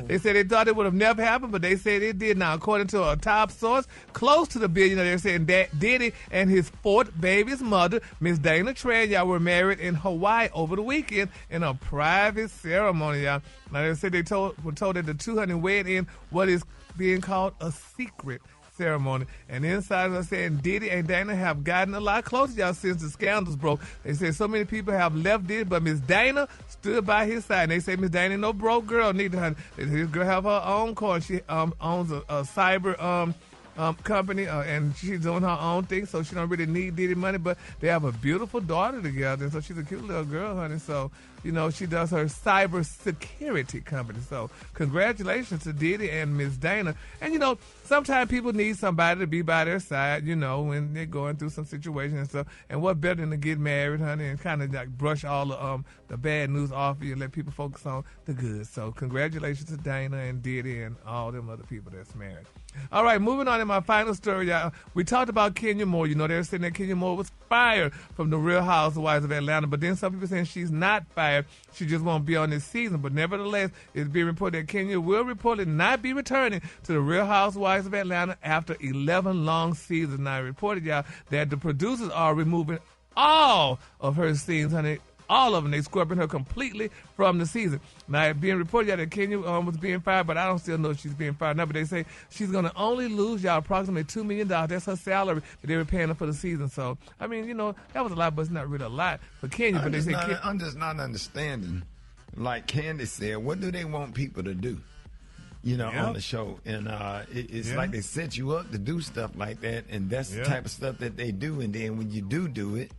they said they thought it would have never happened, but they said it did. Now, according to a top source close to the billionaire, they're saying that Diddy and his fourth baby's mother, Miss Dana Tran, y'all, were married in Hawaii over the weekend in a private ceremony, y'all. Now, they said were told that the two honey wed in what is being called a secret ceremony. And insiders are saying Diddy and Dana have gotten a lot closer, y'all, since the scandals broke. They say so many people have left Diddy, but Miss Dana stood by his side. And they say Miss Dana ain't no broke girl neither, honey. This girl have her own car. She owns a cyber company, and she's doing her own thing, so she don't really need Diddy money, but they have a beautiful daughter together, and so she's a cute little girl, honey. So, she does her cyber security company. So, congratulations to Diddy and Miss Dana. And, sometimes people need somebody to be by their side, when they're going through some situation and stuff. And what better than to get married, honey, and kind of like brush all the bad news off of you and let people focus on the good. So, congratulations to Dana and Diddy and all them other people that's married. All right, moving on in my final story, y'all. We talked about Kenya Moore. They're saying that Kenya Moore was fired from the Real Housewives of Atlanta, but then some people saying she's not fired. She just won't be on this season. But nevertheless, it's being reported that Kenya will reportedly not be returning to the Real Housewives of Atlanta after 11 long seasons. Now, I reported, y'all, that the producers are removing all of her scenes, honey. All of them. They scrubbing her completely from the season. Now, it's being reported that Kenya was being fired, but I don't still know if she's being fired now. But they say she's going to only lose, y'all, approximately $2 million. That's her salary that they were paying her for the season. So, I mean, that was a lot, but it's not really a lot for Kenya. But I'm just not understanding. Like Candy said, what do they want people to do? On the show. And it's like they set you up to do stuff like that, and that's the type of stuff that they do. And then when you do it,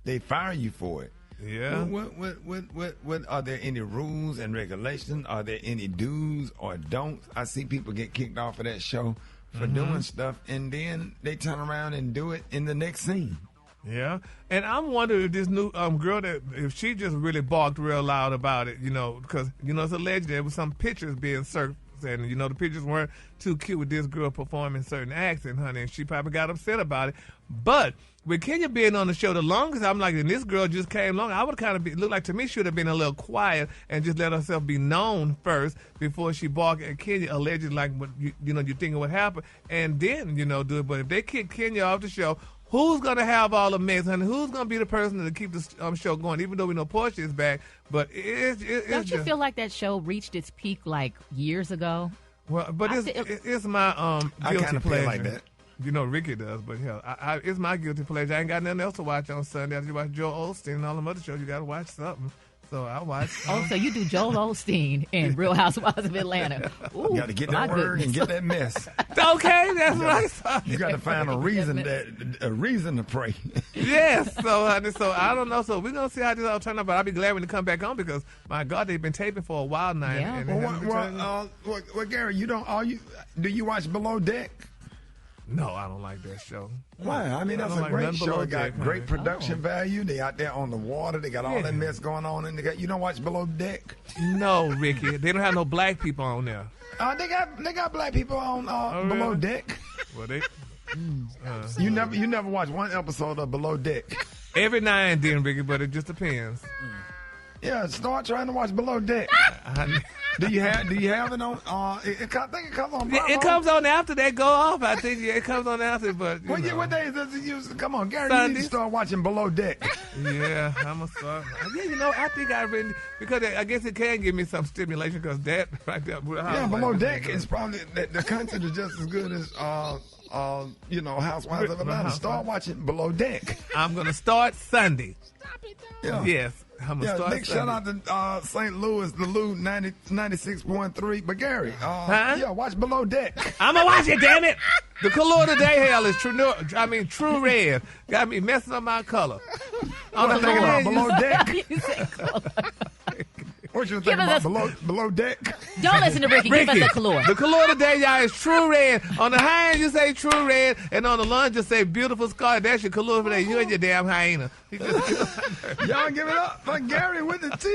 they fire you for it. Yeah. What are there any rules and regulations? Are there any do's or don'ts? I see people get kicked off of that show for doing stuff, and then they turn around and do it in the next scene. Yeah, and I'm wondering if this new girl, if she just really barked real loud about it, because it's alleged there was some pictures being surfaced, and the pictures weren't too cute with this girl performing certain acts, and honey, and she probably got upset about it. But with Kenya being on the show the longest, I'm like, and this girl just came along, I would kind of look like to me she would have been a little quiet and just let herself be known first before she barked at Kenya, allegedly like what you're thinking what happened, and then do it. But if they kick Kenya off the show, who's going to have all the mess, honey? Who's going to be the person to keep the show going, even though we know Portia is back? But don't you feel like that show reached its peak like years ago? Well, but it's my guilty pleasure. Feel like that. Ricky does, but hell, it's my guilty pleasure. I ain't got nothing else to watch on Sunday. After you watch Joel Osteen and all them other shows, you got to watch something. So I watch. Oh, so you do Joel Osteen and Real Housewives of Atlanta. Ooh, you got to get that word and get that mess. Okay, that's right. You got to find a reason to pray. Yes. So I don't know. So we're gonna see how this all turn out. But I'll be glad when they come back on because my God, they've been taping for a while now. Yeah. Well, Gary, do you watch Below Deck? No, I don't like that show. Why? I mean, that's a great show. It got great production value. They out there on the water. They got all that mess going on. And you don't watch Below Deck? No, Ricky. They don't have no black people on there. They got black people on Below Deck. Well, they. You never watch one episode of Below Deck. Every now and then, Ricky, but it just depends. Yeah, start trying to watch Below Deck. Do you have it on? I think it comes on. It comes on after they go off. I think it comes on after. But what days does it use? Come on, Gary, Sundays. you need to start watching Below Deck. Yeah, I'm gonna start. Yeah, I think I really because I guess it can give me some stimulation because that right there. Yeah, Below Deck is probably the content is just as good as Housewives of Atlanta. Start watching Below Deck. I'm gonna start Sunday. Yeah. Yes. I'm gonna start big shout out to St. Louis, the Lou 96.3. But Gary, watch Below Deck. I'm gonna watch it, damn it. The color today, hell, is true red. Got me messing up my color. What you think about Below Deck? What you think about below Deck? Don't listen to Ricky. Give us the color. The color today, y'all, is true red. On the high end, you say true red, and on the lunge, you say beautiful scar. That's your color for that. You and your damn hyena. Y'all give it up for Gary with the T.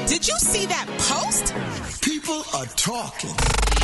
Did you see that post? People are talking.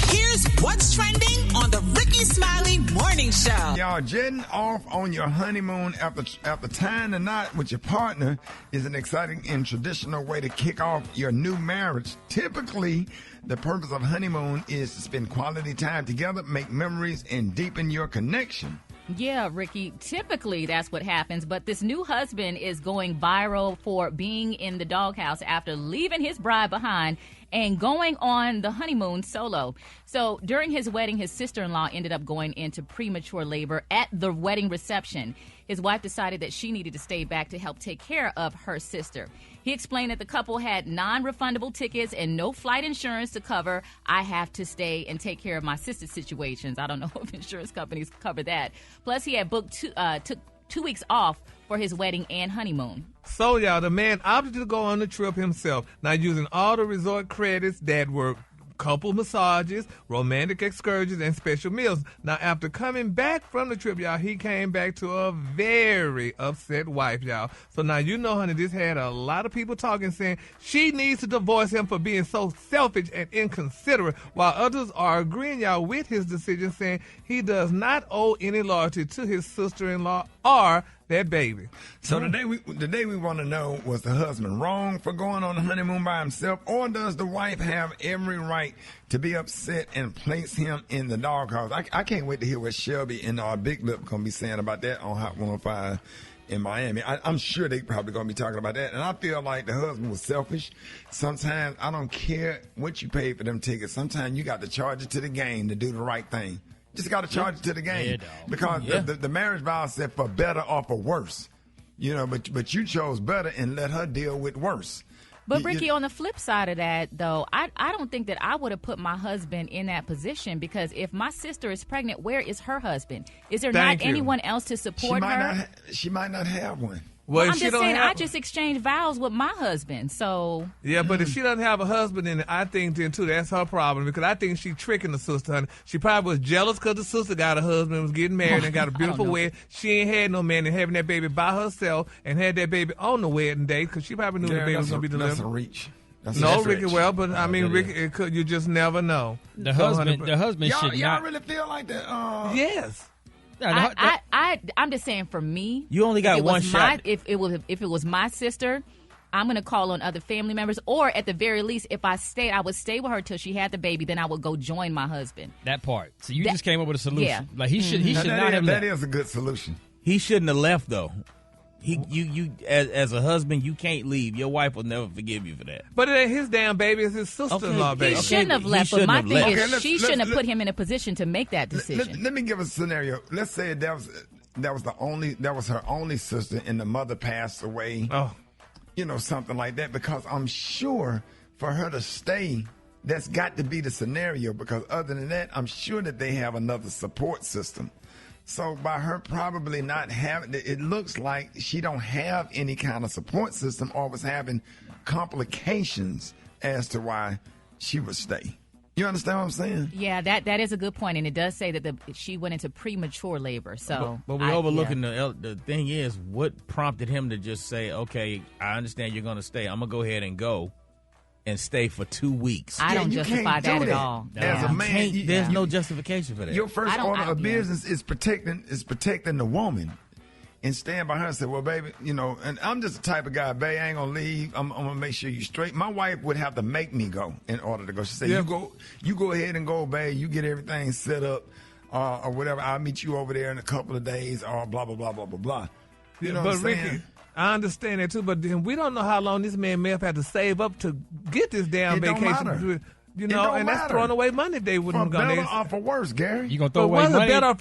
Here's what's trending on the Rickey Smiley Morning Show. Y'all, jetting off on your honeymoon after tying the knot with your partner is an exciting and traditional way to kick off your new marriage. Typically, the purpose of honeymoon is to spend quality time together, make memories, and deepen your connection. Yeah, Ricky, typically that's what happens, but this new husband is going viral for being in the doghouse after leaving his bride behind and going on the honeymoon solo. So during his wedding, his sister-in-law ended up going into premature labor at the wedding reception. His wife decided that she needed to stay back to help take care of her sister. He explained that the couple had non-refundable tickets and no flight insurance to cover. I have to stay and take care of my sister's situations. I don't know if insurance companies cover that. Plus, he had booked took 2 weeks off for his wedding and honeymoon. So, y'all, the man opted to go on the trip himself, now using all the resort credits that were couple massages, romantic excursions, and special meals. Now, after coming back from the trip, y'all, he came back to a very upset wife, y'all. So now you know, honey, this had a lot of people talking, saying she needs to divorce him for being so selfish and inconsiderate, while others are agreeing, y'all, with his decision, saying he does not owe any loyalty to his sister-in-law or that baby. So the day we want to know, was the husband wrong for going on the honeymoon by himself, or does the wife have every right to be upset and place him in the doghouse? I can't wait to hear what Shelby and Big Lip going to be saying about that on Hot 105 in Miami. I'm sure they probably going to be talking about that. And I feel like the husband was selfish. Sometimes I don't care what you pay for them tickets. Sometimes you got to charge it to the game to do the right thing. Just got to charge it to the game, because the marriage vow said for better or for worse, but you chose better and let her deal with worse. But Ricky, on the flip side of that, though, I don't think that I would have put my husband in that position, because if my sister is pregnant, where is her husband? Is there not anyone else to support her? She might not have one. Well, I'm just saying, I just exchanged vows with my husband, so... Yeah, but if she doesn't have a husband, then I think then, too, that's her problem, because I think she's tricking the sister, honey. She probably was jealous because the sister got a husband, was getting married, and got a beautiful wedding. She ain't had no man, and having that baby by herself, and had that baby on the wedding day, because she probably knew the baby was going to be delivered. That's a reach. No, Ricky, but I mean, Ricky, you just never know. The husband should y'all not... really feel like that? Yes. I'm just saying, for me, you only got one shot. If it was my sister, I'm gonna call on other family members, or at the very least, if I stayed, I would stay with her till she had the baby. Then I would go join my husband. That part. So you just came up with a solution. Yeah. Like he should not have left. That is a good solution. He shouldn't have left, though. You as a husband, you can't leave. Your wife will never forgive you for that. But it ain't his damn baby; it's his sister-in-law baby. He shouldn't have left. But my thing is, she shouldn't have put him in a position to make that decision. Let me give a scenario. Let's say that was her only sister, and the mother passed away. Oh, something like that. Because I'm sure for her to stay, that's got to be the scenario. Because other than that, I'm sure that they have another support system. So by her probably not having, it looks like she don't have any kind of support system, or was having complications as to why she would stay. You understand what I'm saying? Yeah, that is a good point, and it does say that she went into premature labor. So, but we're overlooking the thing is, what prompted him to just say, "Okay, I understand you're going to stay. I'm gonna go ahead and go." And stay for 2 weeks. I don't justify that at all. As a man, there's no justification for that. Your first order of business is protecting the woman, and stand by her and say, well, baby, you know, and I'm just the type of guy, babe, I ain't going to leave. I'm going to make sure you straight. My wife would have to make me go in order to go. She said, you go ahead and go, babe. You get everything set up or whatever. I'll meet you over there in a couple of days or blah, blah, blah, blah, blah, blah. You know what I'm saying? Ricky, I understand that too, but then we don't know how long this man may have had to save up to get this damn vacation. You know, and that's throwing away money if they wouldn't go. For better or for worse, Gary. You gonna throw away money? Better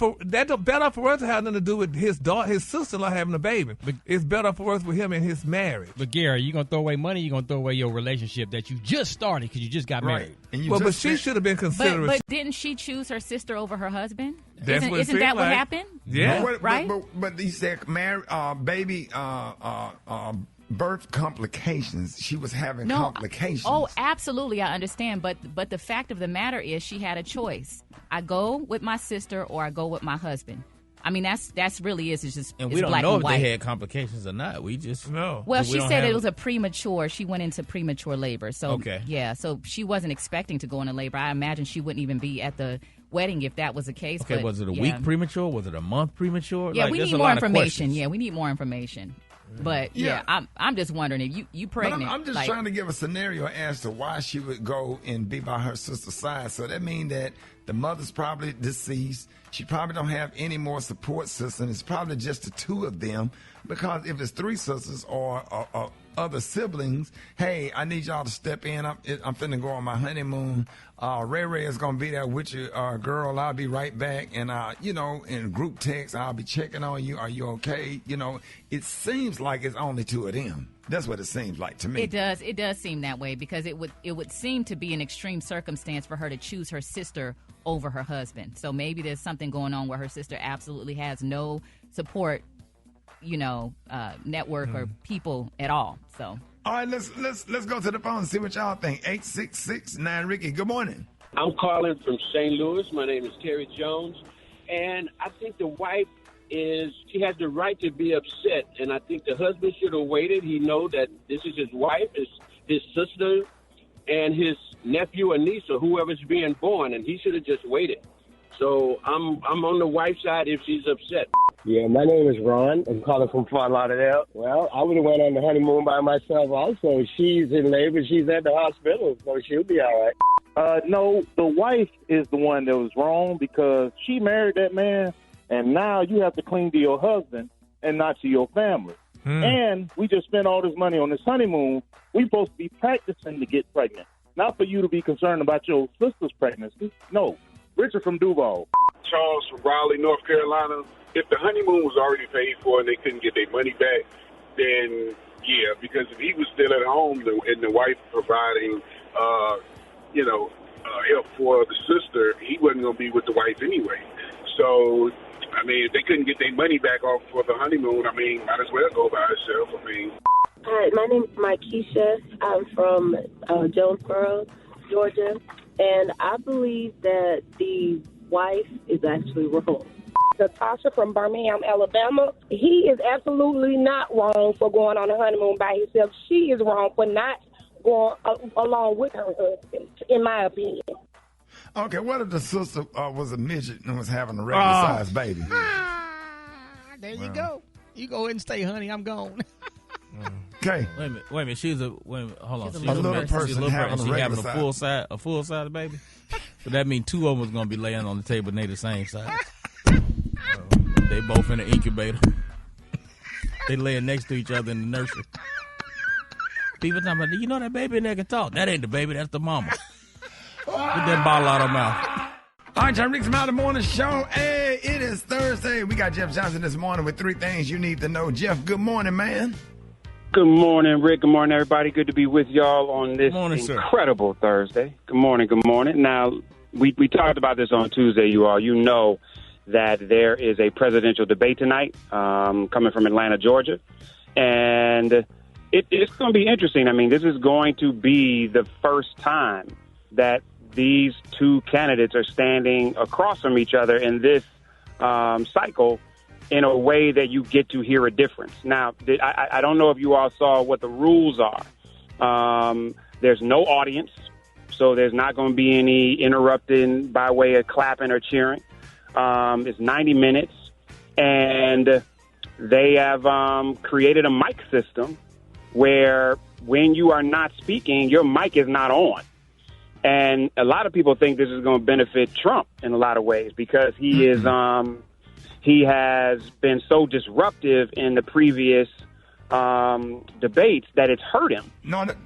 for worse has nothing to do with his daughter, his sister-in-law having a baby. But it's better for worse with him and his marriage. But Gary, you gonna throw away money? You gonna throw away your relationship that you just started because you just got married? And but she should have been considerate. But didn't she choose her sister over her husband? Isn't that what happened? Yeah, right. But he said, baby, birth complications. She was having complications. Oh, absolutely, I understand. But the fact of the matter is, she had a choice. I go with my sister, or I go with my husband. I mean, that's really is. It's just and we don't black know and if white. they had complications or not. We just know. Well, she said it was a premature. She went into premature labor. So yeah, so she wasn't expecting to go into labor. I imagine she wouldn't even be at the wedding if that was the case. Okay, but, was it a week premature? Was it a month premature? Yeah, like, we need more information. Yeah, we need more information. But I'm just wondering if you pregnant. But I'm just trying to give a scenario as to why she would go and be by her sister's side. So that means that the mother's probably deceased. She probably don't have any more support system. It's probably just the two of them. Because if it's three sisters or other siblings, hey, I need y'all to step in. I'm finna go on my honeymoon. Ray Ray is gonna be there with you, girl. I'll be right back. And in group text, I'll be checking on you. Are you okay? You know, it seems like it's only two of them. That's what it seems like to me. It does. It does seem that way because it would seem to be an extreme circumstance for her to choose her sister over her husband. So maybe there's something going on where her sister absolutely has no support, network or people at all. So. All right, let's go to the phone and see what y'all think. 866-9 Ricky. Good morning. I'm calling from St. Louis. My name is Terry Jones, and I think the wife she has the right to be upset, and I think the husband should have waited. He know that this is his wife, his sister, and his nephew or niece or whoever's being born, and he should have just waited. So I'm on the wife's side if she's upset. Yeah, my name is Ron. I'm calling from Fort Lauderdale. Well, I would have went on the honeymoon by myself also. She's in labor. She's at the hospital, so she'll be all right. No, the wife is the one that was wrong because she married that man, and now you have to cling to your husband and not to your family. And we just spent all this money on this honeymoon. We're supposed to be practicing to get pregnant, not for you to be concerned about your sister's pregnancy. No. Richard from Duval. Charles from Raleigh, North Carolina. If the honeymoon was already paid for and they couldn't get their money back, then yeah, because if he was still at home and the wife providing, help for the sister, he wasn't going to be with the wife anyway. So, I mean, if they couldn't get their money back off for the honeymoon, I mean, might as well go by herself. I mean. Hi, my name is Mykesha. I'm from Jonesboro, Georgia, and I believe that the wife is actually wrong. Natasha from Birmingham, Alabama. He is absolutely not wrong for going on a honeymoon by himself. She is wrong for not going along with her husband, in my opinion. Okay, what if the sister was a midget and was having a regular-sized baby? There you go. You go ahead and stay, honey. I'm gone. Okay. Wait a minute. Hold on. She's a little person having a full size baby. So that means two of them is gonna be laying on the table and they the same size. They both in the incubator. They laying next to each other in the nursery. People talking about, you know that baby in there can talk. That ain't the baby, that's the mama. Get that bottle out of her mouth. All right, Rickey Smiley Morning Show. Hey, it is Thursday. We got Jeff Johnson this morning with 3 things you need to know. Jeff, good morning, man. Good morning, Rick. Good morning, everybody. Good to be with y'all on this incredible Thursday. Good morning. Good morning. Now, we talked about this on Tuesday, you all. You know that there is a presidential debate tonight coming from Atlanta, Georgia. And it's going to be interesting. I mean, this is going to be the first time that these two candidates are standing across from each other in this cycle in a way that you get to hear a difference. Now, I don't know if you all saw what the rules are. There's no audience, so there's not going to be any interrupting by way of clapping or cheering. It's 90 minutes, and they have created a mic system where when you are not speaking, your mic is not on. And a lot of people think this is going to benefit Trump in a lot of ways because he has been so disruptive in the previous debates that it's hurt him.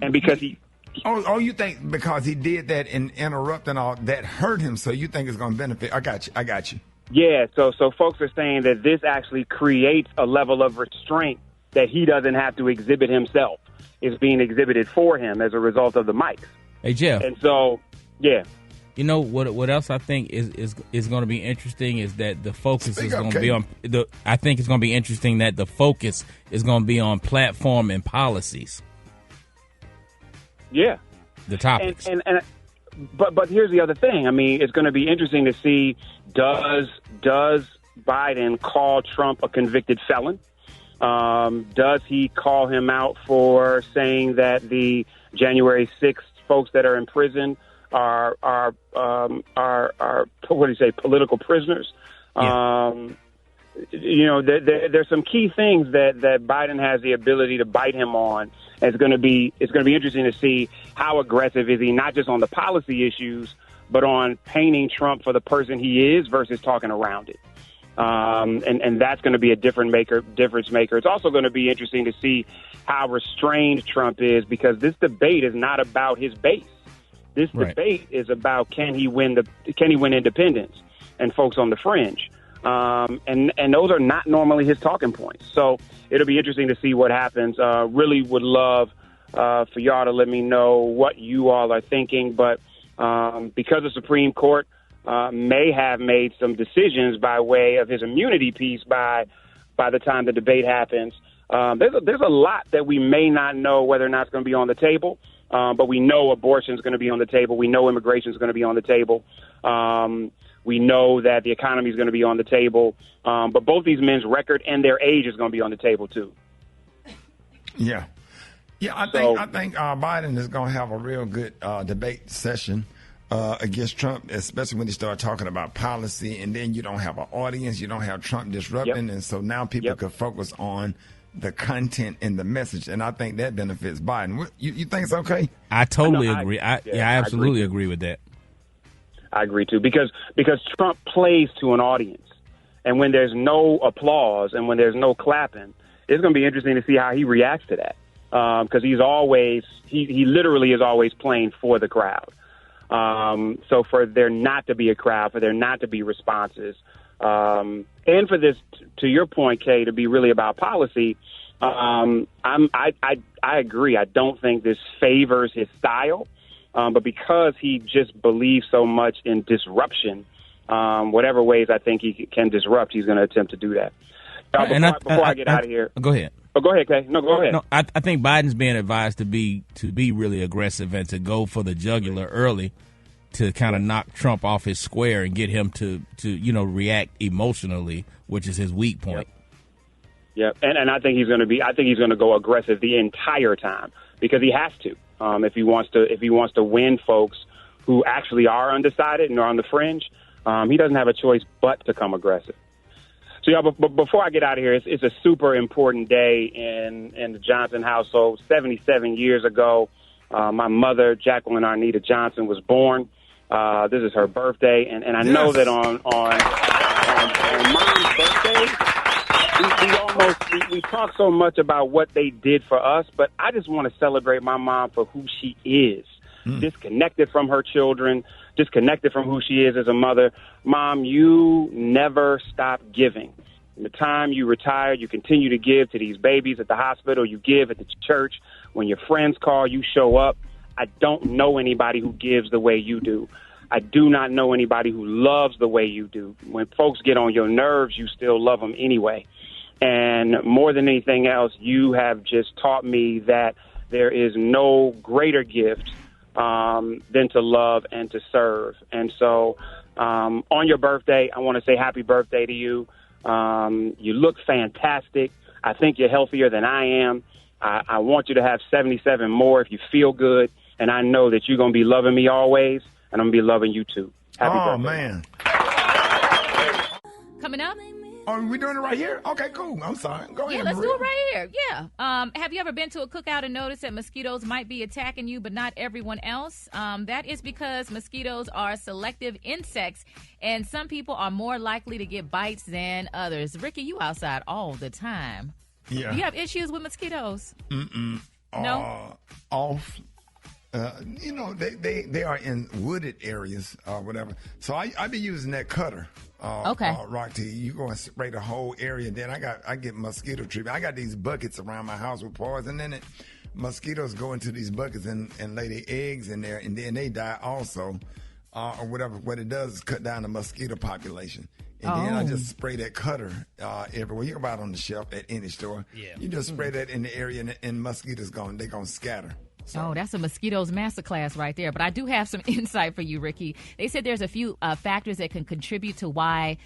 And because he... Oh, you think because he did that and interrupting all that hurt him, so you think it's going to benefit? I got you. Yeah, so folks are saying that this actually creates a level of restraint that he doesn't have to exhibit himself. It's being exhibited for him as a result of the mics. Hey, Jeff. And so, yeah. You know what else I think is going to be interesting is that the focus is going to be on I think it's going to be interesting that the focus is going to be on platform and policies. Yeah. The topics. But here's the other thing. I mean, it's going to be interesting to see does Biden call Trump a convicted felon? Does he call him out for saying that the January 6th folks that are in prison are what do you say, political prisoners? Yeah. There's some key things that Biden has the ability to bite him on. It's going to be interesting to see how aggressive is he, not just on the policy issues, but on painting Trump for the person he is versus talking around it. And that's going to be a difference maker. It's also going to be interesting to see how restrained Trump is because this debate is not about his base. This debate is about can he win independence and folks on the fringe. And those are not normally his talking points. So it'll be interesting to see what happens. Really would love for y'all to let me know what you all are thinking. But because the Supreme Court may have made some decisions by way of his immunity piece by the time the debate happens, there's a lot that we may not know whether or not it's going to be on the table. But we know abortion is going to be on the table. We know immigration is going to be on the table. We know that the economy is going to be on the table. But both these men's record and their age is going to be on the table, too. Yeah. Yeah, I think Biden is going to have a real good debate session against Trump, especially when they start talking about policy. And then you don't have an audience. You don't have Trump disrupting. Yep. And so now people could focus on the content and the message, and I think that benefits Biden. You think it's okay? I totally agree. I absolutely agree with that. I agree too, because Trump plays to an audience, and when there's no applause and when there's no clapping, it's going to be interesting to see how he reacts to that. Because he literally is always playing for the crowd. So for there not to be a crowd, for there not to be responses. And for this, to your point, Kay, to be really about policy, I agree. I don't think this favors his style, but because he just believes so much in disruption, whatever ways I think he can disrupt, he's going to attempt to do that. Before I get out of here, go ahead. Oh, go ahead, Kay. No, go ahead. No, I think Biden's being advised to be really aggressive and to go for the jugular early, to kind of knock Trump off his square and get him to react emotionally, which is his weak point. Yep. And I think he's going to go aggressive the entire time because he has to. If he wants to win folks who actually are undecided and are on the fringe, he doesn't have a choice but to come aggressive. So, yeah, but before I get out of here, it's a super important day in the Johnson household. 77 years ago, my mother, Jacqueline Arnita Johnson, was born. This is her birthday, and I know that on Mom's birthday, we talk so much about what they did for us, but I just want to celebrate my mom for who she is. Disconnected from her children, disconnected from who she is as a mother. Mom, you never stop giving. From the time you retired, you continue to give to these babies at the hospital, you give at the church. When your friends call, you show up. I don't know anybody who gives the way you do. I do not know anybody who loves the way you do. When folks get on your nerves, you still love them anyway. And more than anything else, you have just taught me that there is no greater gift than to love and to serve. And so on your birthday, I want to say happy birthday to you. You look fantastic. I think you're healthier than I am. I want you to have 77 more if you feel good. And I know that you're going to be loving me always, and I'm going to be loving you too. Happy birthday. Man. Coming up. Are we doing it right here? Okay, cool. I'm sorry. Go ahead, Yeah, let's Maria. do it right here. Yeah. Have you ever been to a cookout and noticed that mosquitoes might be attacking you, but not everyone else? That is because mosquitoes are selective insects, and some people are more likely to get bites than others. Ricky, you outside all the time. Yeah. Do you have issues with mosquitoes? No? Off. They are in wooded areas or whatever. So I be using that cutter. Okay. Rock tea. You go and spray the whole area. Then I get mosquito treatment. I got these buckets around my house with poison in it. Mosquitoes go into these buckets and lay their eggs in there, and then they die also, or whatever. What it does is cut down the mosquito population. And then I just spray that cutter everywhere. You can buy it on the shelf at any store. Yeah. You just spray that in the area, and mosquitoes they're gonna scatter. Oh, that's a mosquitoes masterclass right there. But I do have some insight for you, Ricky. They said there's a few factors that can contribute to why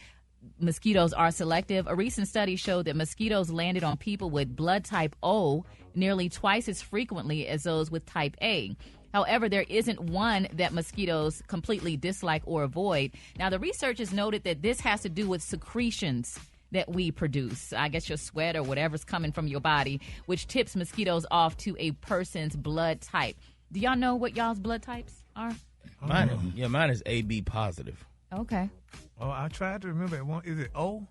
mosquitoes are selective. A recent study showed that mosquitoes landed on people with blood type O nearly twice as frequently as those with type A. However, there isn't one that mosquitoes completely dislike or avoid. Now, the researchers noted that this has to do with secretions that we produce. I guess your sweat or whatever's coming from your body, which tips mosquitoes off to a person's blood type. Do y'all know what y'all's blood types are? Mine is AB positive. Okay. Oh, I tried to remember it. Is it O?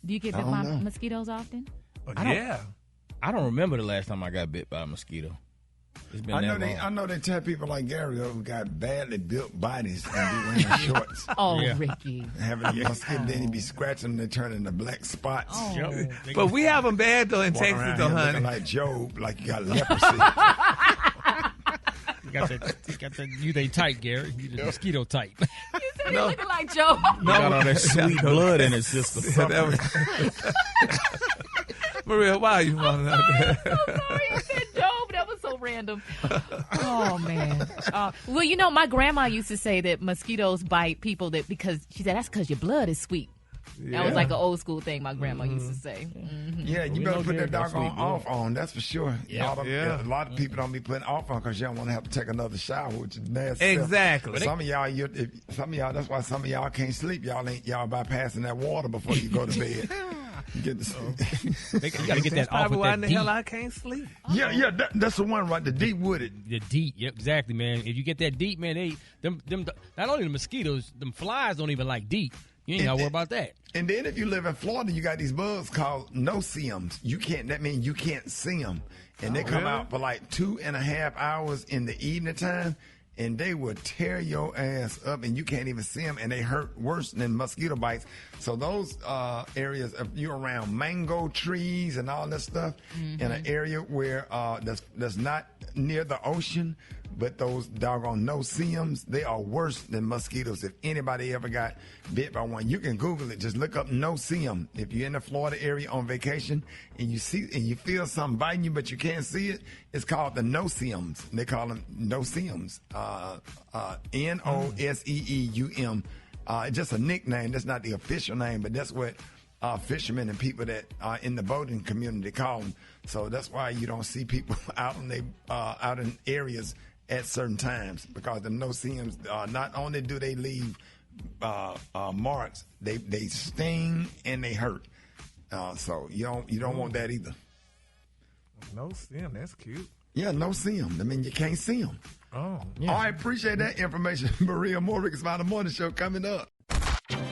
Do you get bit by mosquitoes often? I don't remember the last time I got bit by a mosquito. It's been I know they tell people like Gary who got badly built bodies and be wearing shorts. Ricky. Having a mosquito, then he be scratching them, they turn into black spots. But we have them bad though in Texas, though, honey. Like Job, like you got leprosy. You got that. You they tight, Gary. You the mosquito type. You said he looking like Joe. You got all that sweet blood in his system. Maria, why are you running out there? I'm so sorry you said Job. That was so random. Oh, man. Well, my grandma used to say that mosquitoes bite people because she said that's because your blood is sweet. Yeah. That was like an old school thing my grandma used to say. Mm-hmm. Yeah, you better put that doggone off on. That's for sure. Yeah. A lot of people don't be putting off on because you don't want to have to take another shower, which is nasty. Exactly. Some of y'all, that's why some of y'all can't sleep. Y'all bypassing that water before you go to bed. You get you gotta get that off with why that in the deep. hell I can't sleep. Yeah, that's the one, right? The deep wooded. The deep, yep, exactly, man. If you get that deep, man, them not only the mosquitoes, them flies don't even like deep. You ain't gotta worry about that. And then if you live in Florida, you got these bugs called no-see-ums. That means you can't see them. And they come out for like 2.5 hours in the evening time, and they will tear your ass up, and you can't even see them, and they hurt worse than mosquito bites. So those areas, if you're around mango trees and all that stuff, in an area where that's not near the ocean, but those doggone no-see-ums, they are worse than mosquitoes. If anybody ever got bit by one, you can Google it. Just look up no-see-um. If you're in the Florida area on vacation and you feel something biting you, but you can't see it, it's called the no-see-ums. They call them no-see-ums. Noseeum. It's just a nickname. That's not the official name, but that's what fishermen and people that are in the boating community call them. So that's why you don't see people out in areas at certain times, because the no-see-ums, not only do they leave marks, they sting and they hurt. So you don't want that either. No-see-um, that's cute. Yeah, no-see-um. I mean, you can't see them. Oh, yeah. I appreciate that information. Maria Moore, Rickey Smiley Morning Show coming up.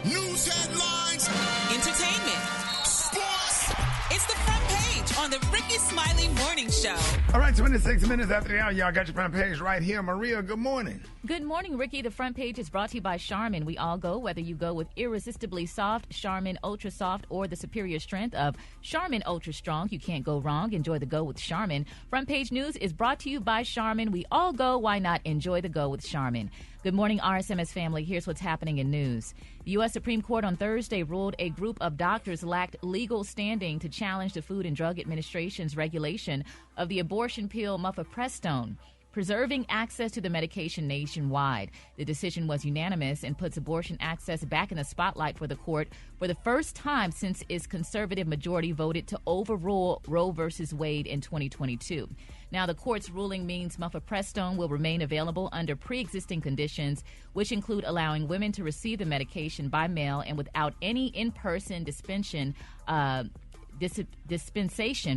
News headlines, entertainment, sports. It's the front page on the Rickey Smiley Morning Show. All right, 26 minutes after the hour, y'all got your front page right here. Maria, good morning. Good morning, Ricky. The front page is brought to you by Charmin. We all go, whether you go with irresistibly soft Charmin Ultra Soft or the superior strength of Charmin Ultra Strong. You can't go wrong. Enjoy the go with Charmin. Front page news is brought to you by Charmin. We all go. Why not enjoy the go with Charmin? Good morning, RSMS family. Here's what's happening in news. The U.S. Supreme Court on Thursday ruled a group of doctors lacked legal standing to challenge the Food and Drug Administration's regulation of the abortion pill mifepristone. preserving access to the medication nationwide. The decision was unanimous and puts abortion access back in the spotlight for the court for the first time since its conservative majority voted to overrule Roe v. Wade in 2022. Now, the court's ruling means mifepristone will remain available under pre-existing conditions, which include allowing women to receive the medication by mail and without any in-person dispensation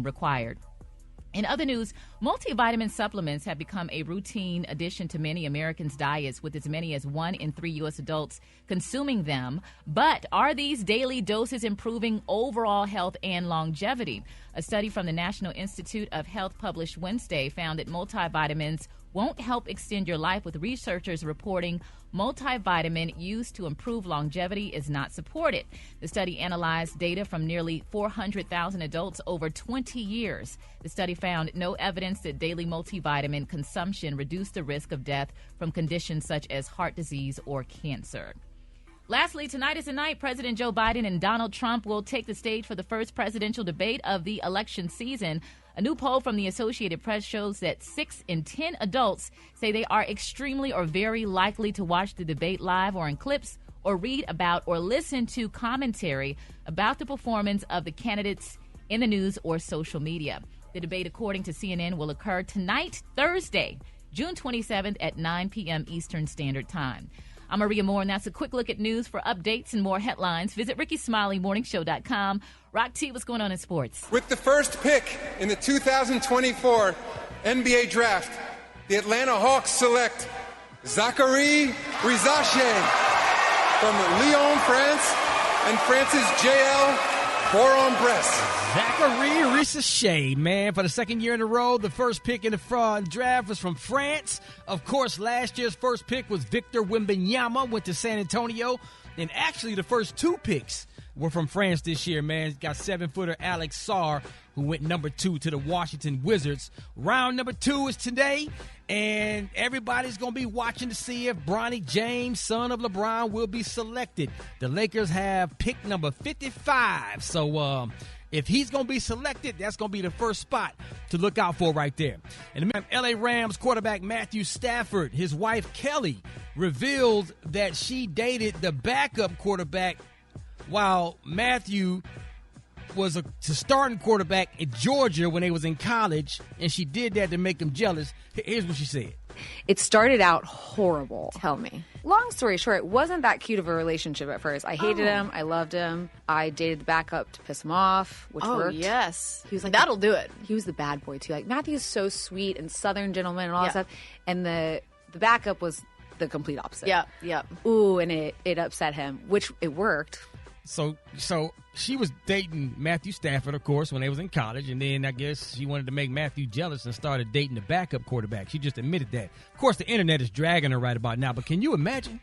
required. In other news, multivitamin supplements have become a routine addition to many Americans' diets, with as many as 1 in 3 U.S. adults consuming them. But are these daily doses improving overall health and longevity? A study from the National Institute of Health published Wednesday found that multivitamins won't help extend your life, with researchers reporting multivitamin used to improve longevity is not supported. The study analyzed data from nearly 400,000 adults over 20 years. The study found no evidence that daily multivitamin consumption reduced the risk of death from conditions such as heart disease or cancer. Lastly, tonight is the night President Joe Biden and Donald Trump will take the stage for the first presidential debate of the election season. A new poll from the Associated Press shows that 6 in 10 adults say they are extremely or very likely to watch the debate live or in clips, or read about or listen to commentary about the performance of the candidates in the news or social media. The debate, according to CNN, will occur tonight, Thursday, June 27th at 9 p.m. Eastern Standard Time. I'm Maria Moore, and that's a quick look at news. For updates and more headlines, visit RickeySmileyMorningShow.com. Rock T, what's going on in sports? With the first pick in the 2024 NBA Draft, the Atlanta Hawks select Zachary Rizache from Lyon, France, and France's JL Bourg-en-Bresse. Zachary Rizache, man, for the second year in a row, the first pick in the draft was from France. Of course, last year's first pick was Victor Wembanyama, went to San Antonio. And actually, the first 2 picks were from France this year, man. Got 7-footer Alex Sarr, who went number 2 to the Washington Wizards. Round number 2 is today, and everybody's going to be watching to see if Bronny James, son of LeBron, will be selected. The Lakers have pick number 55, so if he's going to be selected, that's going to be the first spot to look out for right there. And the L.A. Rams quarterback Matthew Stafford, his wife Kelly, revealed that she dated the backup quarterback while Matthew was a starting quarterback at Georgia when they was in college, and she did that to make him jealous. Here's what she said. It started out horrible. Tell me. Long story short, it wasn't that cute of a relationship at first. I hated him. I loved him. I dated the backup to piss him off, which worked. Yes. He was like, that'll do it. He was the bad boy, too. Like, Matthew's so sweet and Southern gentleman and all that stuff. And the backup was the complete opposite. Yep. Ooh, and it upset him, which it worked. So she was dating Matthew Stafford, of course, when they was in college, and then I guess she wanted to make Matthew jealous and started dating the backup quarterback. She just admitted that. Of course, the internet is dragging her right about now, but can you imagine?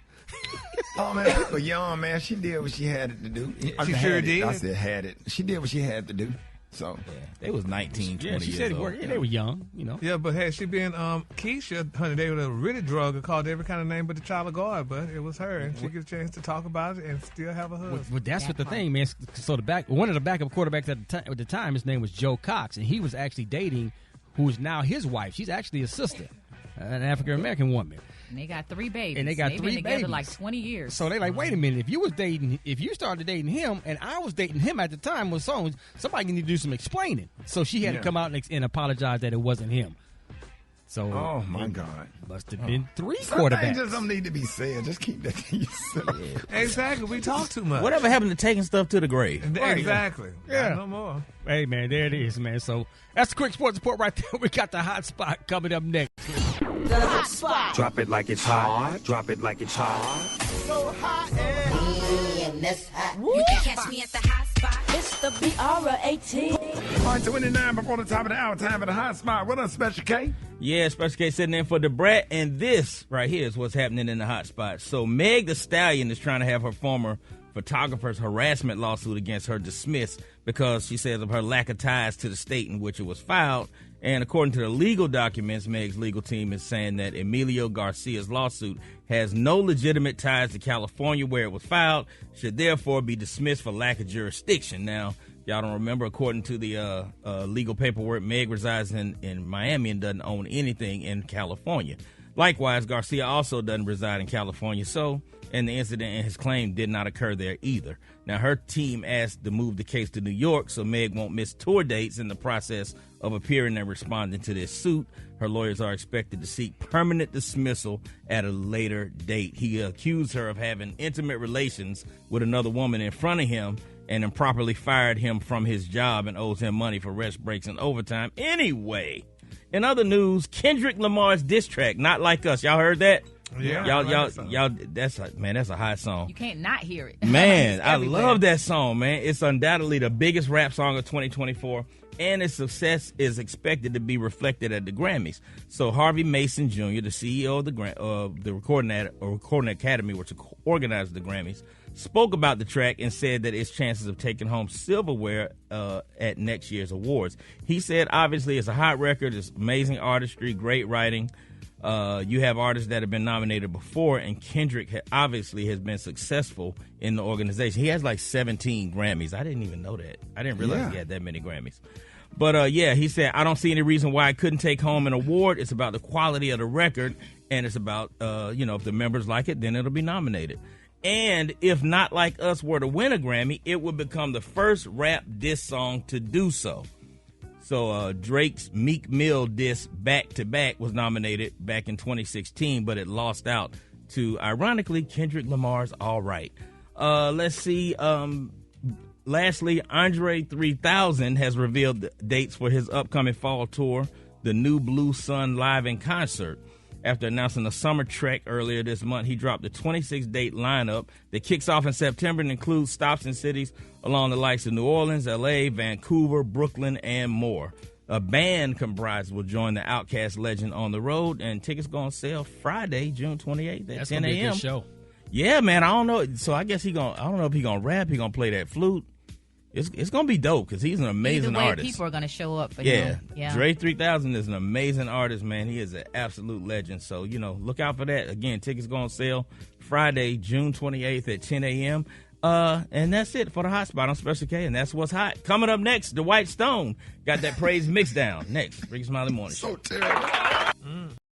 Oh, man, people young, man. She did what she had to do. She sure did. I said had it. She did what she had to do. So they was 19, 20 she years said old. They were young, you know. Yeah, but had she been Keisha, honey, they would have really drugged her, called every kind of name but the child of God. But it was her, and she get a chance to talk about it and still have a husband. Well, that's what the thing, man. So one of the backup quarterbacks at the time, his name was Joe Cox, and he was actually dating who is now his wife. She's actually a sister, an African American woman. And they got 3 babies. And they got They've 3 been together babies. like 20 years. So they like, wait a minute. If you started dating him and I was dating him at the time, somebody need to do some explaining. So she had to come out and apologize that it wasn't him. So, oh my God, must have been 3 Some quarterbacks. things just don't need to be said. Just keep that to yourself. Exactly. We talk too much. Whatever happened to taking stuff to the grave? Exactly. Yeah. No more. Hey, man, there it is, man. So that's a quick sports report right there. We got the hot spot coming up next. The hot spot. Drop it like it's hot. Drop it like it's hot. So hot and You can catch me at the hot spot. It's the BR18. All right, 29 before the top of the hour. Time for the hot spot. What up, Special K? Yeah, Special K sitting in for the Brat, and this right here is what's happening in the hot spot. So Meg Thee Stallion is trying to have her former photographer's harassment lawsuit against her dismissed because she says of her lack of ties to the state in which it was filed. And according to the legal documents, Meg's legal team is saying that Emilio Garcia's lawsuit has no legitimate ties to California where it was filed, should therefore be dismissed for lack of jurisdiction. Now, Y'all don't remember, according to the legal paperwork, Meg resides in Miami and doesn't own anything in California. Likewise, Garcia also doesn't reside in California, and the incident and his claim did not occur there either. Now, her team asked to move the case to New York so Meg won't miss tour dates in the process of appearing and responding to this suit. Her lawyers are expected to seek permanent dismissal at a later date. He accused her of having intimate relations with another woman in front of him and improperly fired him from his job and owes him money for rest breaks and overtime. Anyway, in other news, Kendrick Lamar's diss track, Not Like Us. Y'all heard that? Yeah, y'all. That's a hot song. You can't not hear it. Man, I love that song, man. It's undoubtedly the biggest rap song of 2024, and its success is expected to be reflected at the Grammys. So Harvey Mason Jr., the CEO of the Recording Academy, which organized the Grammys, spoke about the track and said that its chances of taking home silverware at next year's awards. He said, obviously, it's a hot record. It's amazing artistry, great writing. You have artists that have been nominated before, and Kendrick obviously has been successful in the organization. He has like 17 Grammys. I didn't even know that. I didn't realize he had that many Grammys. But, he said, I don't see any reason why I couldn't take home an award. It's about the quality of the record, and it's about, if the members like it, then it'll be nominated. And if Not Like Us were to win a Grammy, it would become the first rap diss song to do so. So Drake's Meek Mill diss Back to Back was nominated back in 2016, but it lost out to, ironically, Kendrick Lamar's All Right. Let's see. Lastly, Andre 3000 has revealed the dates for his upcoming fall tour, the New Blue Sun Live in Concert. After announcing a summer trek earlier this month, he dropped a 26-date lineup that kicks off in September and includes stops in cities along the likes of New Orleans, L.A., Vancouver, Brooklyn, and more. A band comprised will join the Outkast legend on the road, and tickets go on sale Friday, June 28th at 10 a.m. That's going to be a good show. Yeah, man, I don't know. So I guess I don't know if he's going to rap, he's going to play that flute. It's going to be dope because he's an amazing artist. People are going to show up for him. Yeah. Dre 3000 is an amazing artist, man. He is an absolute legend. So, look out for that. Again, tickets go on sale Friday, June 28th at 10 a.m. And that's it for the Hot Spot on Special K, and that's what's hot. Coming up next, the White Stone got that praise mix down. Next, Rickey Smiley Morning Show. So terrible.